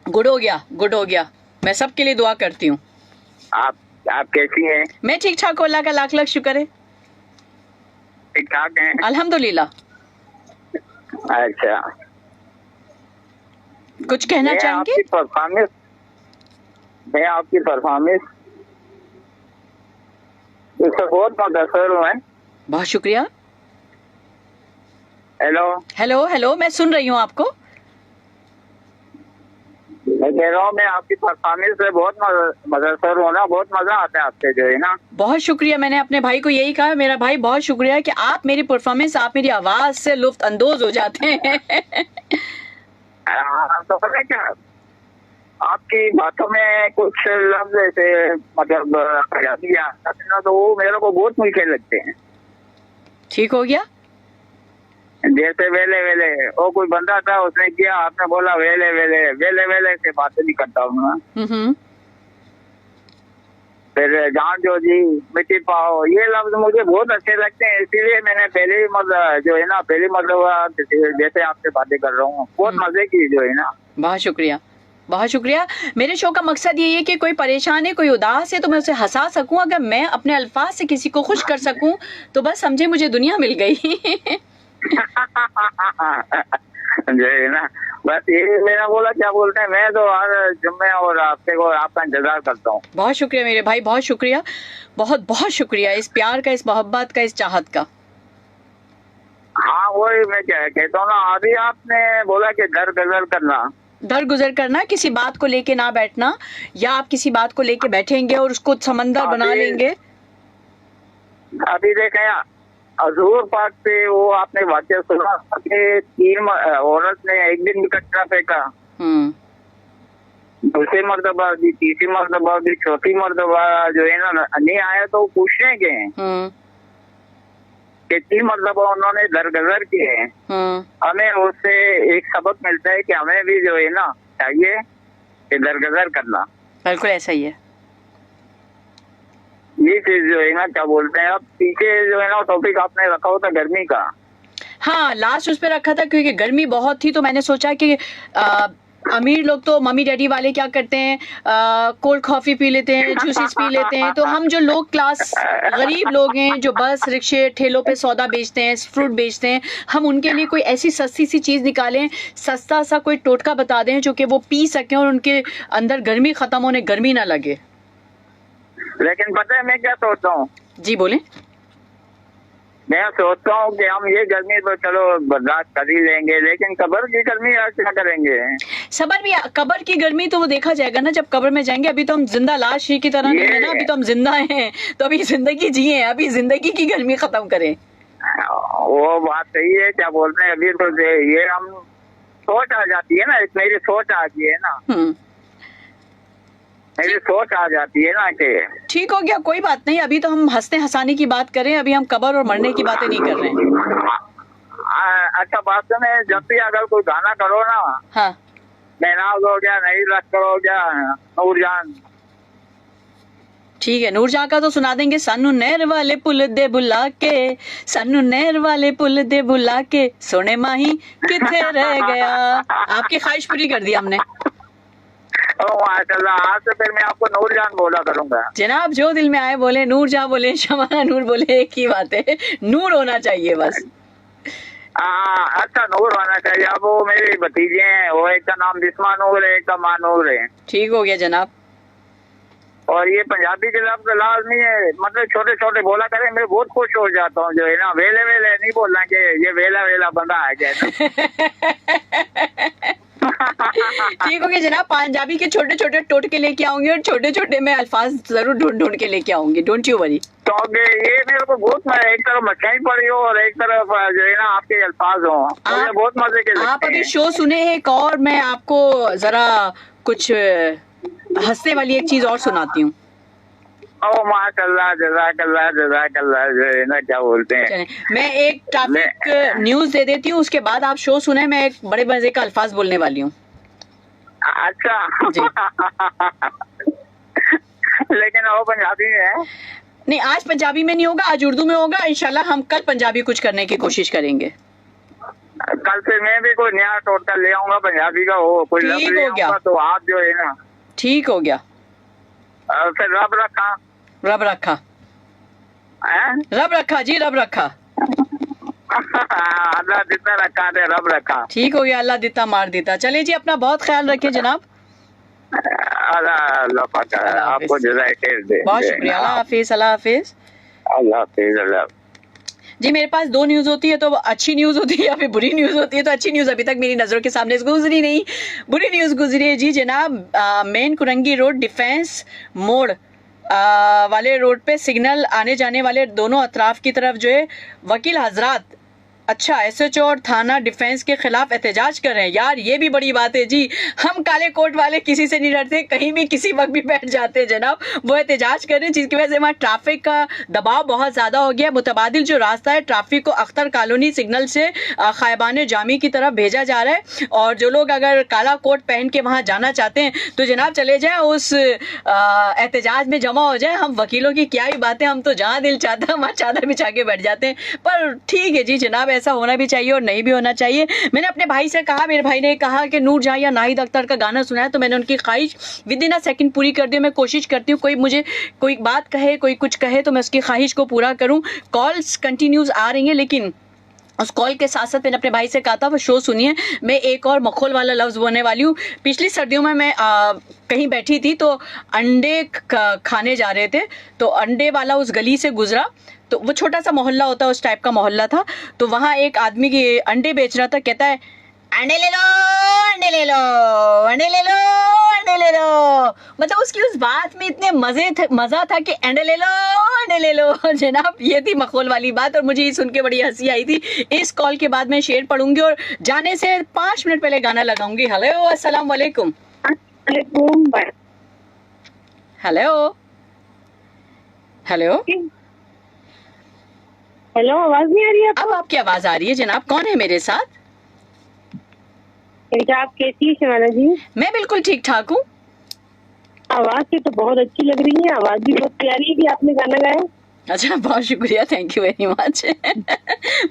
A: गुड हो गया। मैं सबके लिए दुआ करती हूँ।
C: आप कैसी हैं?
A: मैं ठीक ठाक हूँ, अल्लाह का लाख लाख शुक्र है।
C: ठीक ठाक हैं
A: अल्हम्दुलिल्लाह।
C: अच्छा,
A: कुछ कहना चाहेंगे?
C: मैं आपकी परफॉर्मेंस इससे बहुत मुतासर हूँ।
A: बहुत शुक्रिया।
C: हेलो,
A: मैं सुन रही हूँ आपको।
C: मैं कह रहा हूँ मैं आपकी परफॉर्मेंस से बहुत मुतासर हूँ ना, बहुत मजा आता है आपसे जो है ना।
A: बहुत शुक्रिया। मैंने अपने भाई को यही कहा, मेरा भाई बहुत शुक्रिया कि आप मेरी परफॉर्मेंस, आप मेरी आवाज से लुत्फ अंदोज हो जाते हैं।
C: तो पता है क्या, आपकी बातों में कुछ लफ्ज ऐसे मतलब तो वो मेरे को बहुत मीठे लगते हैं।
A: ठीक हो गया।
C: जैसे वेले वो कोई बंदा था, उसने किया, आपने बोला वेले से बातें नहीं करता हूँ। फिर जान जो जी मिट्टी पाओ, ये लफ्ज मुझे बहुत अच्छे लगते हैं, इसीलिए मैंने पहली मतलब जैसे आपसे बातें कर रहा हूँ, बहुत मजे की जो है ना।
A: बहुत शुक्रिया। मेरे शो का मकसद यही है कि कोई परेशान है, कोई उदास है, तो मैं उसे हंसा सकूं। अगर मैं अपने अल्फाज से किसी को खुश कर सकूं तो बस समझे मुझे दुनिया मिल गई।
C: जो है ना, बस ये मेरा बोला क्या बोलते हैं, मैं तो हर जुम्मे और हफ्ते को आपका इंतजार करता हूँ।
A: बहुत शुक्रिया मेरे भाई, बहुत शुक्रिया, बहुत शुक्रिया इस प्यार का, इस मोहब्बत का, इस चाहत का।
C: हाँ वही मैं कहता हूँ ना, अभी आपने बोला कि दर गुजर करना, किसी बात को लेके ना बैठना, या आप किसी बात को लेके बैठेंगे और उसको समंदर बना लेंगे। अभी देखें हजूर पाक से वो आपने वाक़या सुना कि 3 औरत ने एक दिन भी कचरा फेंका, दूसरी मर्तबा भी, तीसरी मर्तबा भी, चौथी मर्तबा जो है ना नहीं आया तो पूछने गए कि 3 मर्तबा उन्होंने दरगुजर किए हैं। हमें उससे एक सबक मिलता है कि हमें भी जो है ना चाहिए कि दरगुजर करना।
A: बिल्कुल ऐसा ही है।
C: ये चीज जो है ना, क्या बोलते हैं, अब पीछे जो है ना टॉपिक आपने रखा होता गर्मी का।
A: हाँ, लास्ट उस पे रखा था क्योंकि गर्मी बहुत थी, तो मैंने सोचा कि अमीर लोग तो मम्मी डैडी वाले क्या करते हैं, कोल्ड कॉफी पी लेते हैं, जूसेस पी लेते हैं, तो हम जो लोग क्लास गरीब लोग हैं, जो बस रिक्शे ठेलों पे सौदा बेचते हैं, फ्रूट बेचते हैं, हम उनके लिए कोई ऐसी सस्ती सी चीज़ निकालें, सस्ता सा कोई टोटका बता दें जो कि वो पी सकें और उनके अंदर गर्मी खत्म होने, गर्मी ना लगे।
C: लेकिन पता है मैं क्या सोचता हूँ?
A: जी बोलें।
C: मैं सोचता हूँ कि हम ये गर्मी तो चलो बर्दाश्त कर ही लेंगे, लेकिन कब्र की गर्मी क्या करेंगे?
A: सबर भी, कब्र की गर्मी तो वो देखा जाएगा ना जब कब्र में जाएंगे। अभी तो हम जिंदा लाश की तरह नहीं है ना, अभी तो हम जिंदा हैं, तो अभी जिंदगी जिए, अभी जिंदगी की गर्मी खत्म करें।
C: वो बात सही है, क्या बोलते हैं, अभी तो ये हम सोच आ जाती है ना, मेरी सोच आती है ना। मेरी सोच आ जाती है ना कि
A: ठीक हो गया, कोई बात नहीं। अभी तो हम हंसने हंसाने की बात कर रहे हैं, अभी हम कब्र और मरने की बातें नहीं कर रहे हैं।
C: अच्छा बात सुने, जब भी अगर कोई गाना करो ना,
A: हाँ
C: महनाज हो गया, नहीं लश्कर हो गया, नूरजान,
A: ठीक है, नूरजहां का तो सुना देंगे। सानू नहर वाले पुल दे बुला के, सानू नहर वाले पुल दे बुला के, सोने माही किथे रह गया। आपकी ख्वाहिश पूरी कर दी हमने।
C: ओ माशाल्लाह, आज से फिर मैं आपको नूरजान बोला करूंगा।
A: जनाब जो दिल में आए बोले, नूरजहां बोले, शमाना नूर बोले, एक ही बात है, नूर होना चाहिए बस।
C: अच्छा नूर होना चाहिए। अब वो मेरी भतीजे हैं, वो एक का नाम बिस्मा नूर है, एक का मानूर है।
A: ठीक हो गया जनाब।
C: और ये पंजाबी के लफ्ज लाजमी है, मतलब छोटे छोटे बोला करें, मैं बहुत खुश हो जाता हूँ। जो है ना, वेले वेले नहीं बोलना कि ये वेला वेला बंदा आ गया।
A: ठीक हो गया जनाब, पंजाबी के छोटे छोटे टोटके लेके आऊंगी और छोटे छोटे मैं अल्फाज जरूर ढूंढ ढूंढ के लेके आऊंगी, डोंट यू वरी।
C: तो ये मेरे को बहुत एक तरफ मचाई पड़ी हो और एक तरफ जो है ना आपके अल्फाज हो, मुझे बहुत मजे के लगते हैं।
A: आप अभी शो सुने एक और मैं आपको जरा कुछ हंसने वाली एक चीज और सुनाती हूँ।
C: ओ माशाल्लाह, जज़ाकल्लाह जज़ाकल्लाह, जो है ना क्या बोलते हैं।
A: चलें, मैं एक ट्रैफिक न्यूज दे देती हूँ, उसके बाद आप शो सुने। मैं एक बड़े मजे का अल्फाज बोलने वाली हूँ।
C: अच्छा
A: जी।
C: लेकिन वो पंजाबी में है।
A: नहीं, आज पंजाबी में नहीं होगा, आज उर्दू में होगा। इंशाल्लाह हम कल पंजाबी कुछ करने की कोशिश करेंगे।
C: कल से मैं भी कोई नया टोटका ले आऊंगा पंजाबी का, वो कोई लफ्ज
A: ठीक
C: ले
A: हो गया।
C: आऊंगा, तो आप जो है ना।
A: ठीक हो गया।
C: फिर रब रखा,
A: रब रखा
C: हैं?
A: रब रखा जी, रब रखा।
C: अल्लाह जितना रखा दे रब रखा।
A: ठीक हो गया, अल्लाह देता मार देता। चलिए जी, अपना बहुत ख्याल रखें जनाब।
C: अल्लाह पाक आपको जज़ाए खैर दे।
A: बहुत शुक्रिया, अल्लाह हाफिज। अल्लाह हाफिज।
C: अल्लाह हाफिज। अल्लाह।
A: जी, मेरे पास दो न्यूज होती है, तो अच्छी न्यूज होती है या फिर बुरी न्यूज होती है। तो अच्छी न्यूज अभी तक मेरी नजरों के सामने गुजरी नहीं, बुरी न्यूज गुजरी है जी जनाब। मेन कुरंगी रोड डिफेंस मोड़ वाले रोड पे सिग्नल आने जाने वाले दोनों अतराफ की तरफ जो है वकील हजरात अच्छा एसएचओ और थाना डिफेंस के खिलाफ एहतजाज कर रहे हैं। यार ये भी बड़ी बात है जी, हम काले कोट वाले किसी से नहीं डरते, कहीं भी किसी वक्त भी बैठ जाते हैं जनाब। वो एहतजाज कर रहे हैं जिसकी वजह से वहाँ ट्रैफिक का दबाव बहुत ज़्यादा हो गया। मुतबादिल जो रास्ता है ट्रैफिक को अख्तर कॉलोनी सिग्नल से खायबान जामी की तरफ भेजा जा रहा है। और जो लोग अगर काला कोट पहन के वहाँ जाना चाहते हैं तो जनाब चले जाए, उस एहतजाज में जमा हो जाए। हम वकीलों की क्या ही बातें, हम तो जहाँ दिल चाहता है वहाँ चादर बिछा के बैठ जाते हैं। पर ठीक है जी जनाब, ऐसा होना भी चाहिए और नहीं भी होना चाहिए। मैंने अपने भाई से कहा, मेरे भाई ने कहा कि नूरजहां या नाहिद अख्तर का गाना सुना है, तो मैंने उनकी ख्वाहिश विद इन अ सेकंड पूरी कर दी। मैं कोशिश करती हूँ कोई मुझे कोई बात कहे, कोई कुछ कहे तो मैं उसकी ख्वाहिश को पूरा करूँ। कॉल्स कंटिन्यूज आ रही हैं, लेकिन उस कॉल के साथ साथ मैंने अपने भाई से कहा था वो शो सुनिए। मैं एक और मखौल वाला लफ्ज़ बोलने वाली हूँ। पिछली सर्दियों में मैं कहीं बैठी थी तो अंडे खाने जा रहे थे, तो अंडे वाला उस गली से गुजरा, तो वो छोटा सा मोहल्ला होता है, उस टाइप का मोहल्ला था। तो वहाँ एक आदमी के अंडे बेच रहा था, कहता है अंडे ले लो, अंडे ले लो, अंडे ले लो, अंडे ले लो। मतलब उसकी उस बात में इतने मजा था कि अंडे ले लो, अंडे ले लो। जनाब ये थी मखौल वाली बात और मुझे ये सुन के बड़ी हंसी आई थी। इस कॉल के बाद मैं शेर पढ़ूंगी और जाने से 5 मिनट पहले गाना लगाऊंगी। हेलो, अस्सलाम वालेकुम। हेलो हेलो
B: हेलो, आवाज नहीं आ रही है?
A: अब आपकी आवाज आ रही है जनाब। कौन है मेरे साथ?
B: आप कैसी है शमाना जी?
A: मैं बिल्कुल ठीक ठाक हूँ।
B: आवाज से तो बहुत अच्छी लग रही है, आवाज भी बहुत प्यारी है कि आपने गाना गाया।
A: अच्छा, बहुत शुक्रिया, थैंक यू वेरी मच।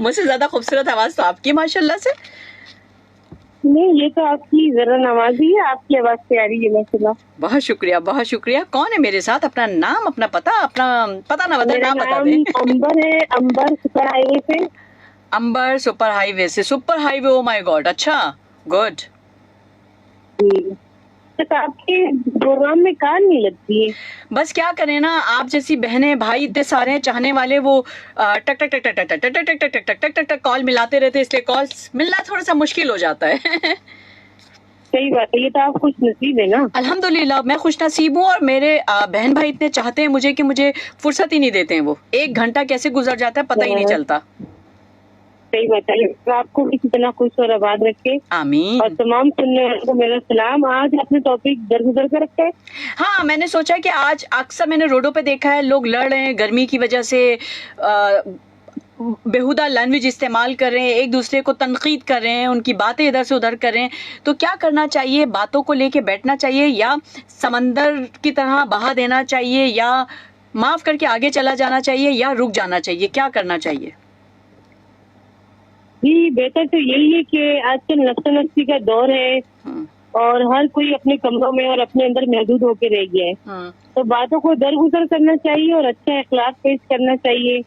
A: मुझसे ज्यादा खूबसूरत आवाज तो आपकी माशाल्लाह से।
B: नहीं, ये तो आपकी जरा नवाजी है, आपकी आवाज प्यारी है माशाल्लाह।
A: बहुत शुक्रिया, बहुत शुक्रिया। कौन है मेरे साथ? अपना नाम, अपना पता ना बता, नाम बता दे।
B: अंबर है, अंबर सुपर हाईवे से।
A: अंबर सुपर हाईवे से? Super highway, oh my God, अच्छा गुड।
B: तो आपके प्रोग्राम में कार नहीं लगती है?
A: बस क्या करें ना, आप जैसी बहनें भाई इतने सारे चाहने वाले, वो टक टक टक टक टक टक टक टक टक टक टक टक कॉल मिलाते रहते, इसलिए कॉल मिलना थोड़ा सा मुश्किल हो जाता है।
B: सही बात है, ये तो आप खुश नसीब है ना।
A: अल्हम्दुलिल्लाह मैं खुश नसीब हूँ और मेरे बहन भाई इतने चाहते हैं मुझे कि मुझे फुर्सत ही नहीं देते हैं। वो 1 घंटा कैसे गुजर जाता है पता ही नहीं चलता।
B: सही बात है। तो आपको भी कितना खुश और आबाद रखे
A: आमीन।
B: और तमाम सुनने वालों को मेरा सलाम। आज आपने टॉपिक दरगुजर का रखा है।
A: हाँ, मैंने सोचा कि आज अक्सर मैंने रोडों पे देखा है लोग लड़ रहे हैं गर्मी की वजह से, बेहुदा लैंग्वेज इस्तेमाल कर रहे हैं, एक दूसरे को तनकीद कर रहे हैं, उनकी बातें इधर से उधर कर रहे हैं। तो क्या करना चाहिए? बातों को लेके बैठना चाहिए या समंदर की तरह बहा देना चाहिए या माफ करके आगे चला जाना चाहिए या रुक जाना चाहिए? क्या करना चाहिए?
B: जी बेहतर तो यही है कि आजकल नफ्सा-नफ्सी का दौर है और हर कोई अपने कमरों में और अपने अंदर महदूद होकर रह गया है। तो बातों को दरगुजर करना चाहिए और अच्छा अखलाक पेश करना चाहिए।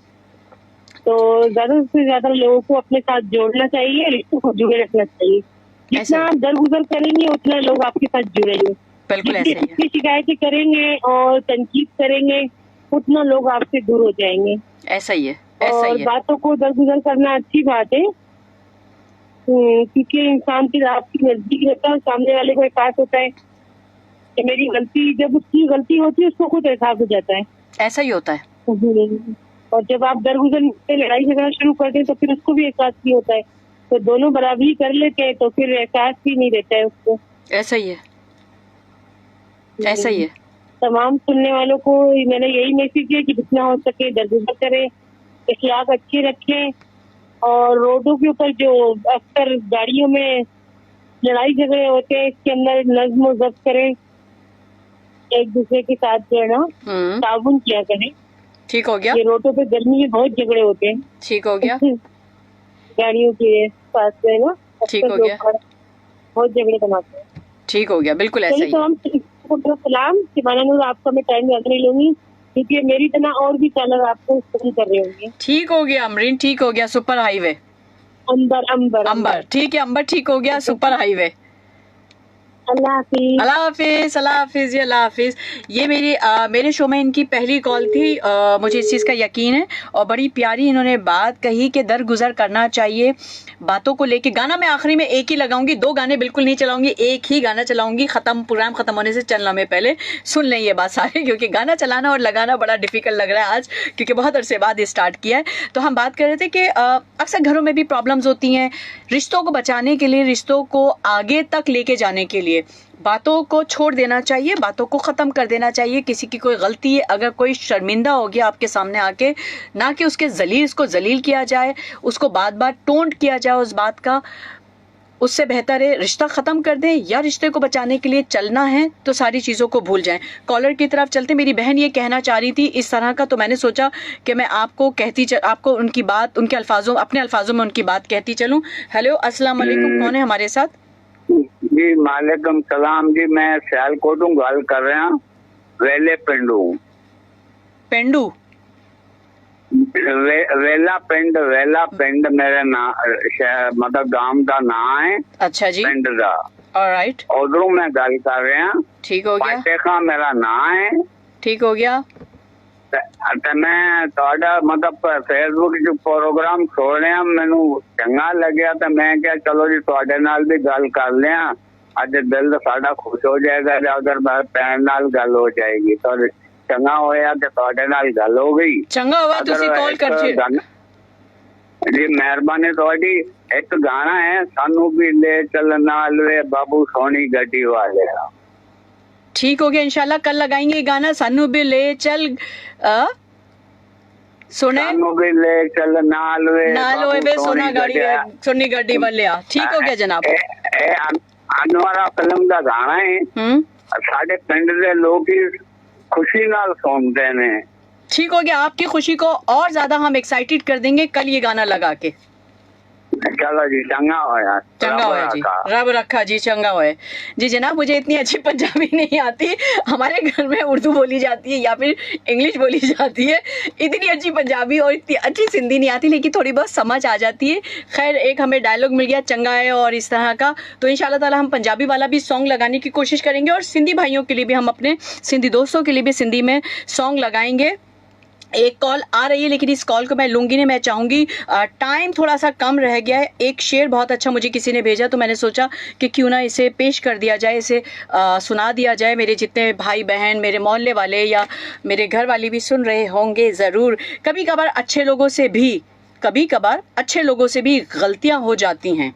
B: तो ज्यादा से ज्यादा लोगों को अपने साथ जोड़ना चाहिए, रिश्तों को जुड़े रखना चाहिए। जितना आप दरगुजर करेंगे उतना लोग आपके साथ जुड़ेंगे।
A: बिल्कुल ऐसे ही है।
B: जितनी शिकायतें करेंगे और तनकीद करेंगे उतना लोग आपसे दूर हो जाएंगे।
A: ऐसा ही है, ऐसा
B: और
A: ही है।
B: बातों को दरगुजर करना अच्छी बात है, क्योंकि इंसान की आपकी नजदीक रहता है, सामने वाले को एहसास होता है कि मेरी गलती, जब उसकी गलती होती है उसको खुद एहसास हो जाता है।
A: ऐसा ही होता है।
B: और जब आप दरगुजर से लड़ाई झगड़ा शुरू करते हैं तो फिर उसको भी एहसास नहीं होता है। तो दोनों बराबरी कर लेते हैं तो फिर एहसास भी नहीं रहता है उसको।
A: ऐसा ही है, ऐसा ही है।
B: तमाम सुनने वालों को मैंने यही मैसेज है कि जितना हो सके दरगुजर करें, इखलाक अच्छे रखें और रोडों के ऊपर जो अक्सर गाड़ियों में लड़ाई झगड़े होते हैं इसके अंदर नज्म और जब्त करें, एक दूसरे के साथ जो है ना ताउन किया करें।
A: ठीक हो गया।
B: ये रोडों पे गर्मी में बहुत झगड़े होते हैं।
A: ठीक हो गया।
B: गाड़ियों के पास जो है ना
A: ठीक हो गया।
B: बहुत झगड़े बनाते हैं।
A: ठीक हो गया, बिल्कुल ऐसा ही।
B: तो हम सलाम सिमाना नूर, आपका मैं टाइम ज्यादा नहीं लूंगी क्योंकि मेरी तरह और भी कलर आपको फोन कर रहे होंगे।
A: ठीक हो गया अमरीन, ठीक हो गया। सुपर हाईवे अंबर, ठीक है अंबर, ठीक हो गया। Super highway.
B: अल्लाह हाफिज।
A: अल्लाह हाफिज, अल्लाह हाफिज, ये अल्लाह हाफिज। ये मेरे शो में इनकी पहली कॉल थी। मुझे इस चीज़ का यकीन है और बड़ी प्यारी इन्होंने बात कही कि दरगुजर करना चाहिए बातों को लेके। गाना मैं आखिरी में एक ही लगाऊंगी, 2 गाने बिल्कुल नहीं चलाऊंगी, एक ही गाना चलाऊंगी। प्रोग्राम खत्म होने से चलना में पहले सुन लें ये बात सारे, क्योंकि गाना चलाना और लगाना बड़ा डिफिकल्ट लग रहा है आज, क्योंकि बहुत अरसे बाद स्टार्ट किया है। तो हम बात कर रहे थे कि अक्सर घरों में भी प्रॉब्लम्स होती हैं। रिश्तों को बचाने के लिए, रिश्तों को आगे तक लेके जाने के लिए बातों को छोड़ देना चाहिए, बातों को ख़त्म कर देना चाहिए। किसी की कोई गलती है, अगर कोई शर्मिंदा हो गया आपके सामने आके, ना कि उसको जलील किया जाए, उसको बात बात टोंट किया जाए उस बात का, उससे बेहतर है रिश्ता ख़त्म कर दें। या रिश्ते को बचाने के लिए चलना है तो सारी चीज़ों को भूल जाएं। कॉलर की तरफ चलते, मेरी बहन ये कहना चाह रही थी इस तरह का, तो मैंने सोचा कि मैं आपको उनकी बात, उनके अल्फाजों, अपने अल्फाजों में उनकी बात कहती चलूँ। हेलो, अस्सलाम वालेकुम, कौन है हमारे साथ?
C: जी वालेकुम सलाम जी, मैं सियालकोट गल कर रहा वेले
A: पेंडू
C: वेला पिंड मेरे ना मतलब गांव का नाम है।
A: अच्छा जी,
C: पिंड दा
A: ऑलराइट,
C: उधरों मैं गल कर रहा।
A: ठीक हो गया।
C: फातेखा मेरा नाम है।
A: ठीक हो गया।
C: ਤੇ ਮੈਂ ਤੁਹਾਡਾ ਮਤਲਬ ਫੇਸਬੁੱਕ 'ਚ ਪ੍ਰੋਗਰਾਮ ਸੁਣ ਰਿਹਾ, ਮੈਨੂੰ ਚੰਗਾ ਲੱਗਿਆ ਤਾਂ ਮੈਂ ਕਿਹਾ ਚਲੋ ਜੀ ਤੁਹਾਡੇ ਨਾਲ ਵੀ ਗੱਲ ਕਰ ਲਿਆ। ਅੱਜ ਦਿਲ ਸਾਡਾ ਖੁਸ਼ ਹੋ ਜਾਏਗਾ ਜੇ ਅਗਰ ਭੈਣ ਨਾਲ ਗੱਲ ਹੋ ਜਾਏਗੀ ਤਾਂ ਚੰਗਾ ਹੋਇਆ ਕਿ ਤੁਹਾਡੇ ਨਾਲ ਗੱਲ ਹੋ ਗਈ।
A: ਚੰਗਾ ਹੋਇਆ ਤੁਸੀਂ ਕਾਲ ਕਰ
C: ਜੀ, ਮਿਹਰਬਾਨੀ ਤੁਹਾਡੀ। ਇੱਕ ਗਾਣਾ ਹੈ, ਸਾਨੂੰ ਵੀ ਲੈ ਚੱਲ ਨਾਲ ਵੇ ਬਾਬੂ ਸੋਹਣੀ ਗੱਡੀ ਵਾਲਿਆ।
A: ठीक हो गया, इंशाल्लाह कल लगाएंगे ये गाना। सानू भी ले चल सुने
C: ले चल नाल वे
A: सोना गाड़ी सोनी गड्डी वाले। ठीक हो गया जनाब।
C: अनवरा फिल्म का गाना है। साडे पिंड दे लोग खुशी नाल सुनते ने।
A: ठीक हो गया, आपकी खुशी को और ज्यादा हम एक्साइटेड कर देंगे कल ये गाना लगा के।
C: चलो जी, चंगा होया
A: जी, रब रखा जी, चंगा होया जी। जनाब, मुझे इतनी अच्छी पंजाबी नहीं आती, हमारे घर में उर्दू बोली जाती है या फिर इंग्लिश बोली जाती है। इतनी अच्छी पंजाबी और इतनी अच्छी सिंधी नहीं आती, लेकिन थोड़ी बहुत समझ आ जाती है। खैर, एक हमें डायलॉग मिल गया चंगा है और इस तरह का, तो इंशाल्लाह ताला हम पंजाबी वाला भी सॉन्ग लगाने की कोशिश करेंगे और सिंधी भाइयों के लिए भी, हम अपने सिंधी दोस्तों के लिए भी सिंधी में सॉन्ग लगाएंगे। एक कॉल आ रही है लेकिन इस कॉल को मैं लूंगी नहीं, मैं चाहूंगी टाइम थोड़ा सा कम रह गया है। एक शेर बहुत अच्छा मुझे किसी ने भेजा तो मैंने सोचा कि क्यों ना इसे पेश कर दिया जाए, इसे सुना दिया जाए। मेरे जितने भाई बहन, मेरे मोहल्ले वाले या मेरे घर वाले भी सुन रहे होंगे ज़रूर। कभी कभार अच्छे लोगों से भी कभी कभार अच्छे लोगों से भी गलतियां हो जाती हैं।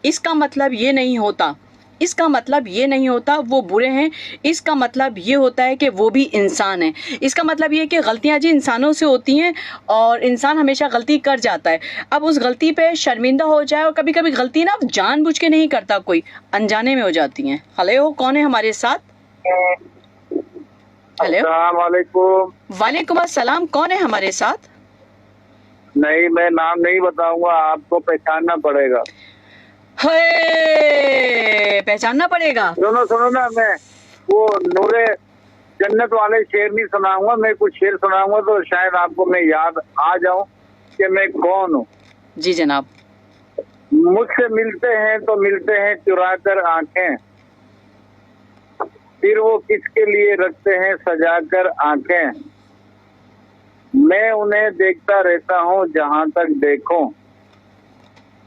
A: इसका मतलब ये नहीं होता, इसका मतलब ये नहीं होता वो बुरे हैं, इसका मतलब ये होता है कि वो भी इंसान है। इसका मतलब ये है कि गलतियां जी इंसानों से होती हैं और इंसान हमेशा गलती कर जाता है। अब उस गलती पे शर्मिंदा हो जाए, और कभी कभी गलती ना जानबूझ के नहीं करता कोई, अनजाने में हो जाती हैं। हेलो, कौन है हमारे साथ? हेलो,
C: अस्सलामुअलैकुम।
A: वालेकुम अस्सलाम, कौन है हमारे साथ?
C: नहीं, मैं नाम नहीं बताऊंगा, आपको पहचानना पड़ेगा।
A: हे, पहचानना पड़ेगा।
C: सुनो ना, मैं वो नूरे जन्नत वाले शेर नहीं सुनाऊंगा, मैं कुछ शेर सुनाऊंगा तो शायद आपको मैं याद आ जाऊं कि मैं कौन हूँ।
A: जी जनाब।
C: मुझसे मिलते हैं तो मिलते हैं चुरा कर आंखें, फिर वो किसके लिए रखते हैं सजा कर आंखें। मैं उन्हें देखता रहता हूँ जहाँ तक देखूं,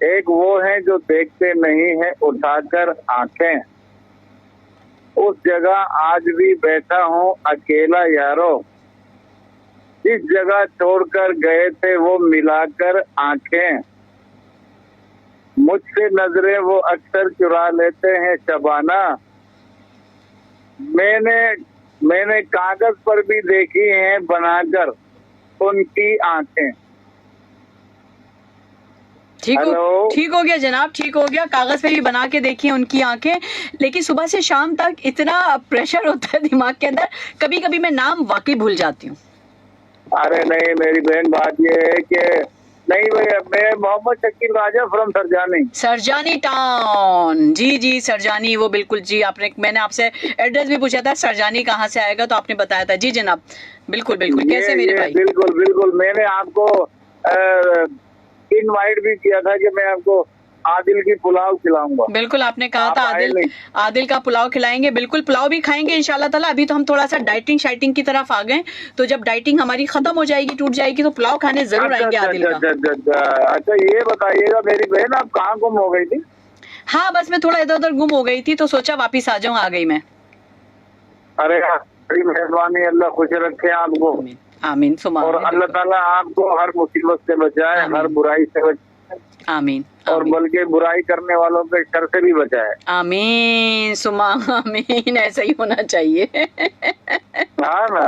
C: एक वो है जो देखते नहीं है उठाकर आंखें। उस जगह आज भी बैठा हूँ अकेला यारो, जिस जगह छोड़कर गए थे वो मिलाकर आंखें। मुझसे नजरें वो अक्सर चुरा लेते हैं शबाना, मैंने कागज पर भी देखी हैं बनाकर उनकी आंखें।
A: ठीक हो गया जनाब, ठीक हो गया। कागज पे भी बना के देखिए उनकी आंखें। लेकिन सुबह से शाम तक इतना प्रेशर होता है दिमाग के अंदर, कभी कभी मैं नाम वाकई भूल जाती हूँ।
C: अरे नहीं मेरी बहन, बात ये है कि नहीं भैया, मैं मोहम्मद शकील राजा फ्रॉम सरजानी,
A: सरजानी टाउन। जी जी सरजानी, वो बिल्कुल जी। मैंने आपसे एड्रेस भी पूछा था, सरजानी कहाँ से आएगा, तो आपने बताया था। जी जनाब, बिल्कुल बिल्कुल। कैसे मेरे भाई?
C: बिल्कुल बिल्कुल, मैंने आपको इनवाइट भी किया था कि मैं आपको आदिल की पुलाव खिलाऊंगा।
A: बिल्कुल, आपने कहा था आदिल का पुलाव खिलाएंगे। बिल्कुल, पुलाव भी खाएंगे इंशाल्लाह ताला। अभी तो हम थोड़ा सा डाइटिंग की तरफ आ गए, तो जब डाइटिंग हमारी खत्म हो जाएगी, टूट जाएगी, तो पुलाव खाने जरूर आएंगे आदिल का।
C: अच्छा ये बताइएगा मेरी बहन, आप कहाँ गुम हो गई थी?
A: हाँ बस मैं थोड़ा इधर उधर गुम हो गई थी, तो सोचा वापिस आ जाऊँ, आ गई मैं।
C: अरे बड़ी मेहरबानी, अल्लाह खुश रखे आपको।
A: आमीन सुमा।
C: और अल्लाह ताला आपको हर मुसीबत से बचाए, हर बुराई से बचाए।
A: आमीन।
C: और बल्कि बुराई करने वालों के शर से भी बचाए।
A: आमीन सुमा आमीन, ऐसा ही होना चाहिए।
C: हाँ ना,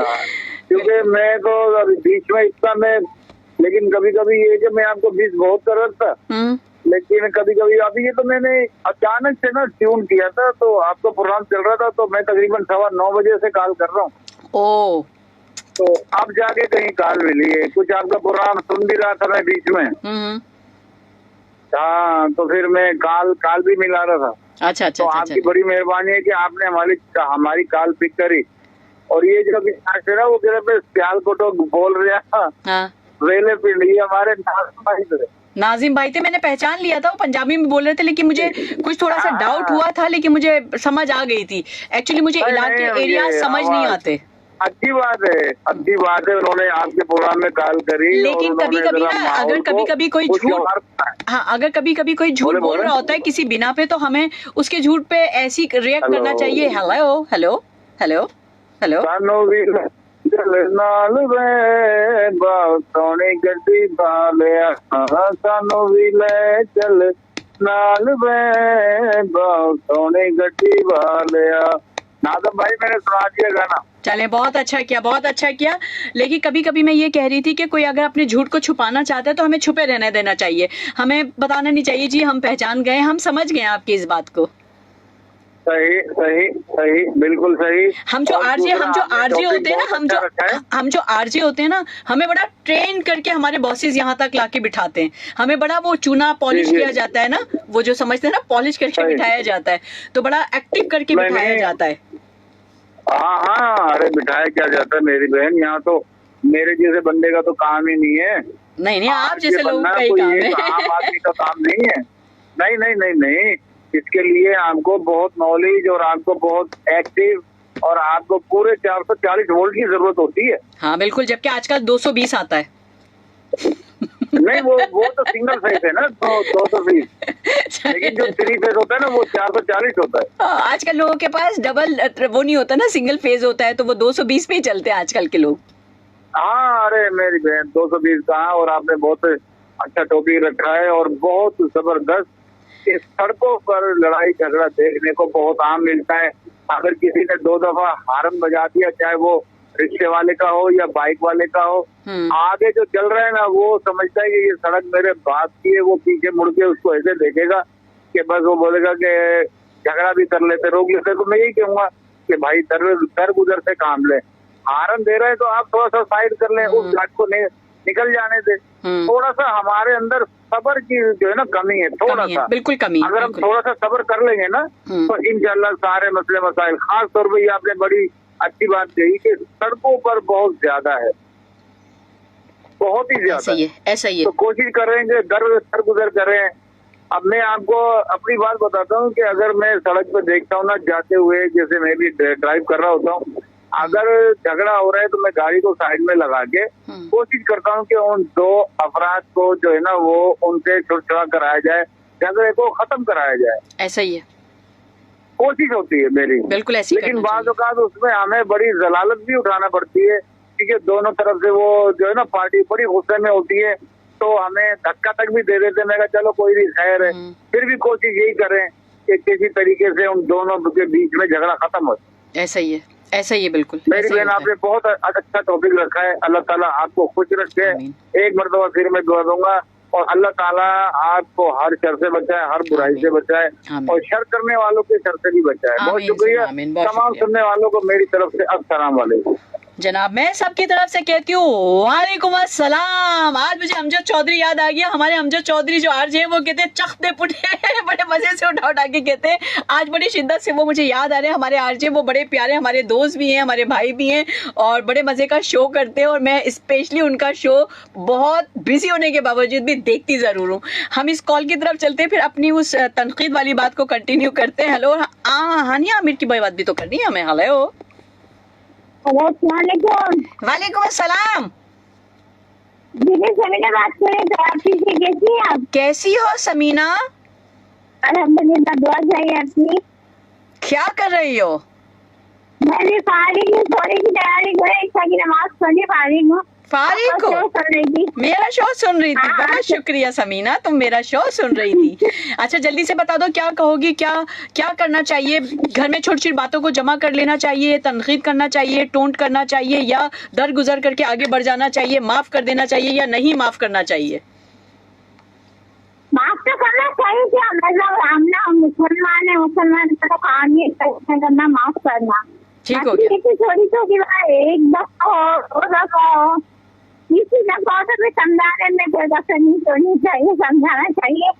C: क्योंकि मैं तो अभी बीच में इतना लेकिन कभी कभी ये कि मैं आपको बीच बहुत कर रहा था, लेकिन कभी कभी अभी ये तो मैंने अचानक से ना ट्यून किया था, तो आपका प्रोग्राम चल रहा था, तो मैं तकरीबन 9:15 बजे से कॉल कर रहा हूँ।
A: ओ,
C: तो अब जाके कहीं कॉल मिली है, कुछ आपका प्रोग्राम सुन भी रहा था मैं बीच में। हाँ, तो फिर मैं कॉल भी मिला रहा था।
A: अच्छा।
C: तो आपकी बड़ी मेहरबानी है कि आपने हमारी कॉल पिक करी। और ये जो ना वो सियालकोट बोल रहा था, वेले पिंड, ये हमारे
A: नाजिम भाई थे। मैंने पहचान लिया था, वो पंजाबी में बोल रहे थे, लेकिन मुझे कुछ थोड़ा सा डाउट हुआ था, लेकिन मुझे समझ आ गई थी। एक्चुअली मुझे इलाके एरिया समझ नहीं आते।
C: अच्छी बात है, उन्होंने आपके प्रोग्राम में कॉल करी।
A: लेकिन कभी कभी ना, अगर कभी कभी कोई झूठ बोल रहा होता है किसी बिना पे, तो हमें उसके झूठ पे ऐसी रिएक्ट करना चाहिए। हेलो हेलो हेलो हेलो,
C: नाल वे सोनी गड्डी बालिया, सानू भी ले चल नाल वे सोनी गड्डी बालिया। नादम भाई मैंने सुना दिया गाना।
A: चले, बहुत अच्छा किया, बहुत अच्छा किया। लेकिन कभी कभी मैं ये कह रही थी कि कोई अगर अपने झूठ को छुपाना चाहता है तो हमें छुपे रहने देना चाहिए, हमें बताना नहीं चाहिए जी हम पहचान गए, हम समझ गए आपकी इस बात को।
C: सही सही सही, बिल्कुल सही।
A: हम जो आरजे होते हैं ना, हम जो आरजे होते हैं ना, हमें बड़ा ट्रेन करके हमारे बॉसेस यहाँ तक लाके बिठाते हैं। हमें बड़ा वो चूना पॉलिश किया जाता है ना, वो जो समझते हैं ना, पॉलिश करके बिठाया जाता है, तो बड़ा एक्टिव करके बिठाया जाता है।
C: हाँ, अरे बिठाया क्या जाता है मेरी बहन, यहाँ तो मेरे जैसे बंदे का तो काम ही नहीं है।
A: नहीं, आप जैसे लोगों का ही काम है,
C: आम आदमी का काम नहीं है। नहीं, इसके लिए आपको बहुत नॉलेज और आपको बहुत एक्टिव और आपको पूरे 440 वोल्ट की जरूरत होती है।
A: हाँ बिल्कुल, जबकि आजकल 220 आता है।
C: नहीं, वो तो सिंगल फेज है ना, 220, लेकिन जो 3 फेज होता है ना वो 440 होता है।
A: आजकल लोगों के पास डबल वो नहीं होता ना, सिंगल फेज होता है, तो वो 220 पे ही चलते हैं आजकल के लोग।
C: हाँ, अरे मेरी बहन 220 कहाँ, और आपने बहुत अच्छा टॉपिक रखा है और बहुत जबरदस्त। इस सड़कों पर लड़ाई झगड़ा देखने को बहुत आम मिलता है। अगर किसी ने 2 दफा हार्न बजा दिया, चाहे वो रिक्शे वाले का हो या बाइक वाले का हो, आगे जो चल रहा है ना वो समझता है कि ये सड़क मेरे बाप की है। वो पीछे मुड़ के उसको ऐसे देखेगा कि बस वो बोलेगा कि झगड़ा भी कर लेते, रोक लेते। तो मैं यही कहूंगा कि भाई दर गुजर से काम ले। हार्न दे रहे हैं तो आप थोड़ा सा साइड कर लें, उस घाट को निकल जाने दे। थोड़ा सा हमारे अंदर सब्र की जो है ना कमी है, थोड़ा सा,
A: बिल्कुल कमी।
C: अगर हम थोड़ा सा सब्र कर लेंगे ना तो इंशाल्लाह सारे मसले मसाइल। खास तौर पर ये आपने बड़ी अच्छी बात कही कि सड़कों पर बहुत ज्यादा है, बहुत ही ज्यादा।
A: ऐसा ही है।
C: तो कोशिश करेंगे दर गुजर करें। अब मैं आपको अपनी बात बताता हूँ कि अगर मैं सड़क पे देखता हूँ ना जाते हुए, जैसे मैं भी ड्राइव कर रहा होता हूँ, अगर झगड़ा हो रहा है तो मैं गाड़ी को साइड में लगा के कोशिश करता हूँ कि उन 2 अफराद को जो है ना वो उनसे छुड़छुड़ा कराया जाए, झगड़े को खत्म कराया जाए।
A: ऐसा ही है,
C: कोशिश होती है मेरी,
A: बिल्कुल ऐसी।
C: लेकिन बाद औकात उसमें हमें बड़ी जलालत भी उठाना पड़ती है, क्योंकि दोनों तरफ से वो जो है ना पार्टी बड़ी गुस्से में होती है, तो हमें धक्का तक भी दे देते। मैं कहा चलो कोई नहीं, खैर है। फिर भी कोशिश यही करें कि किसी तरीके से उन दोनों के बीच में झगड़ा खत्म हो।
A: ऐसा ही है, ऐसा ही है, बिल्कुल।
C: मेरी बहन आपने बहुत अच्छा टॉपिक रखा है। अल्लाह ताला आपको खुश रखे। एक मरतबा फिर मैं दुआ दूंगा और अल्लाह ताला आपको हर शर से बचाए, हर बुराई से बचाए और शर करने वालों के शर से भी बचाए। बहुत शुक्रिया तमाम सुनने वालों को मेरी तरफ से अस्सलाम वालेकुम।
A: जनाब मैं सबकी तरफ से कहती हूँ वालेकुम अस्सलाम। आज मुझे अमजद चौधरी याद आ गया। हमारे अमजद चौधरी जो आरजे हैं वो कहते हैं चखते पुटे बड़े मजे से उठा उठा के कहते हैं। आज बड़ी शिद्दत से वो मुझे याद आ रहे हैं। हमारे आरजे वो बड़े प्यारे हमारे दोस्त भी हैं, हमारे भाई भी हैं और बड़े मजे का शो करते हैं और मैं स्पेशली उनका शो बहुत बिजी होने के बावजूद भी देखती जरूर हूँ। हम इस कॉल की तरफ चलते हैं, फिर अपनी उस तनकीद वाली बात को कंटिन्यू करते हैं। हेलो हानिया आमिर की बात भी तो करनी है हमें। हेलो वालेकुम अस्सलाम।
D: समीना बात करें तो आप कैसी हैं आप?
A: कैसी हो समीना?
D: अल्हम्दुलिल्लाह, दुआ चाहिए आपकी।
A: क्या कर रही हो?
D: मैं भी फारिग हूँ, सोने की तैयारी कर रही, इशा की नमाज पढ़ी फारिग हूँ।
A: फारिग हो? मेरा शो सुन रही थी। बहुत शुक्रिया समीना, तुम मेरा शो सुन रही थी। अच्छा जल्दी से बता दो क्या कहोगी, क्या करना चाहिए? घर में छोटी छोटी बातों को जमा कर लेना चाहिए, तनकीद करना चाहिए, टोंट करना चाहिए या दर गुजर करके आगे बढ़ जाना चाहिए, माफ कर देना चाहिए या नहीं माफ करना चाहिए?
D: माफ तो करना चाहिए, क्या मतलब हम मुसलमान है, मुसलमान का काम ये करना, माफ करना।
A: ठीक हो गया।
D: छोटी छोटी बात एक दफा हो किसी दफा तो भी समझाने में कोई दफा नहीं सोनी चाहिए, समझाना चाहिए।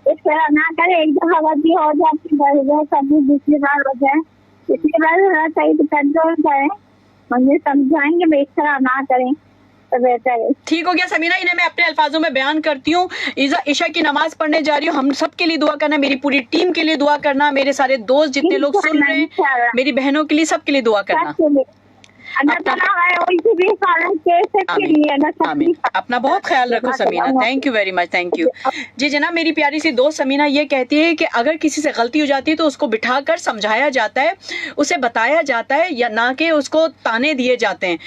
D: इस तरह ना करे, एक दफा गलती हो जाती है कभी दूसरी बार हो जाए, तीसरी बार होना चाहिए तो कंट्रोल करें, मुझे समझाएंगे भाई इस तरह ना करें तो बेहतर है।
A: ठीक हो गया समीना, इन्हें मैं अपने अल्फाजों में बयान करती हूँ। ईशा की नमाज पढ़ने जा रही हूँ। हम सब के लिए दुआ करना, मेरी पूरी टीम के लिए दुआ करना, मेरे सारे दोस्त जितने लोग सुन रहे हैं, मेरी बहनों के लिए, सबके लिए दुआ करना। अपना बहुत ख्याल रखो Samina. Thank you very much, thank you जी। जनाब मेरी प्यारी सी दोस्त समीना ये कहती है कि अगर किसी से गलती हो जाती है तो उसको बिठाकर समझाया जाता है, उसे बताया जाता है, या ना कि उसको ताने दिए जाते हैं।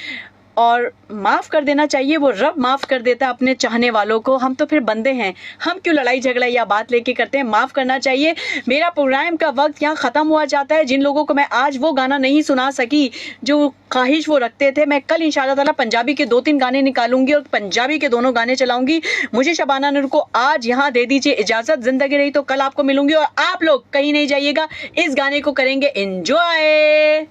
A: और माफ़ कर देना चाहिए, वो रब माफ़ कर देता है अपने चाहने वालों को। हम तो फिर बंदे हैं, हम क्यों लड़ाई झगड़ा या बात लेके करते हैं? माफ़ करना चाहिए। मेरा प्रोग्राम का वक्त यहाँ ख़त्म हुआ जाता है। जिन लोगों को मैं आज वो गाना नहीं सुना सकी जो ख्वाहिश वो रखते थे, मैं कल इंशाअल्लाह ताला पंजाबी के 2-3 गाने निकालूंगी और पंजाबी के दोनों गाने चलाऊंगी। मुझे शबाना नूर को आज यहाँ दे दीजिए इजाज़त। ज़िंदगी रही तो कल आपको मिलूंगी और आप लोग कहीं नहीं जाइएगा, इस गाने को करेंगे एंजॉय।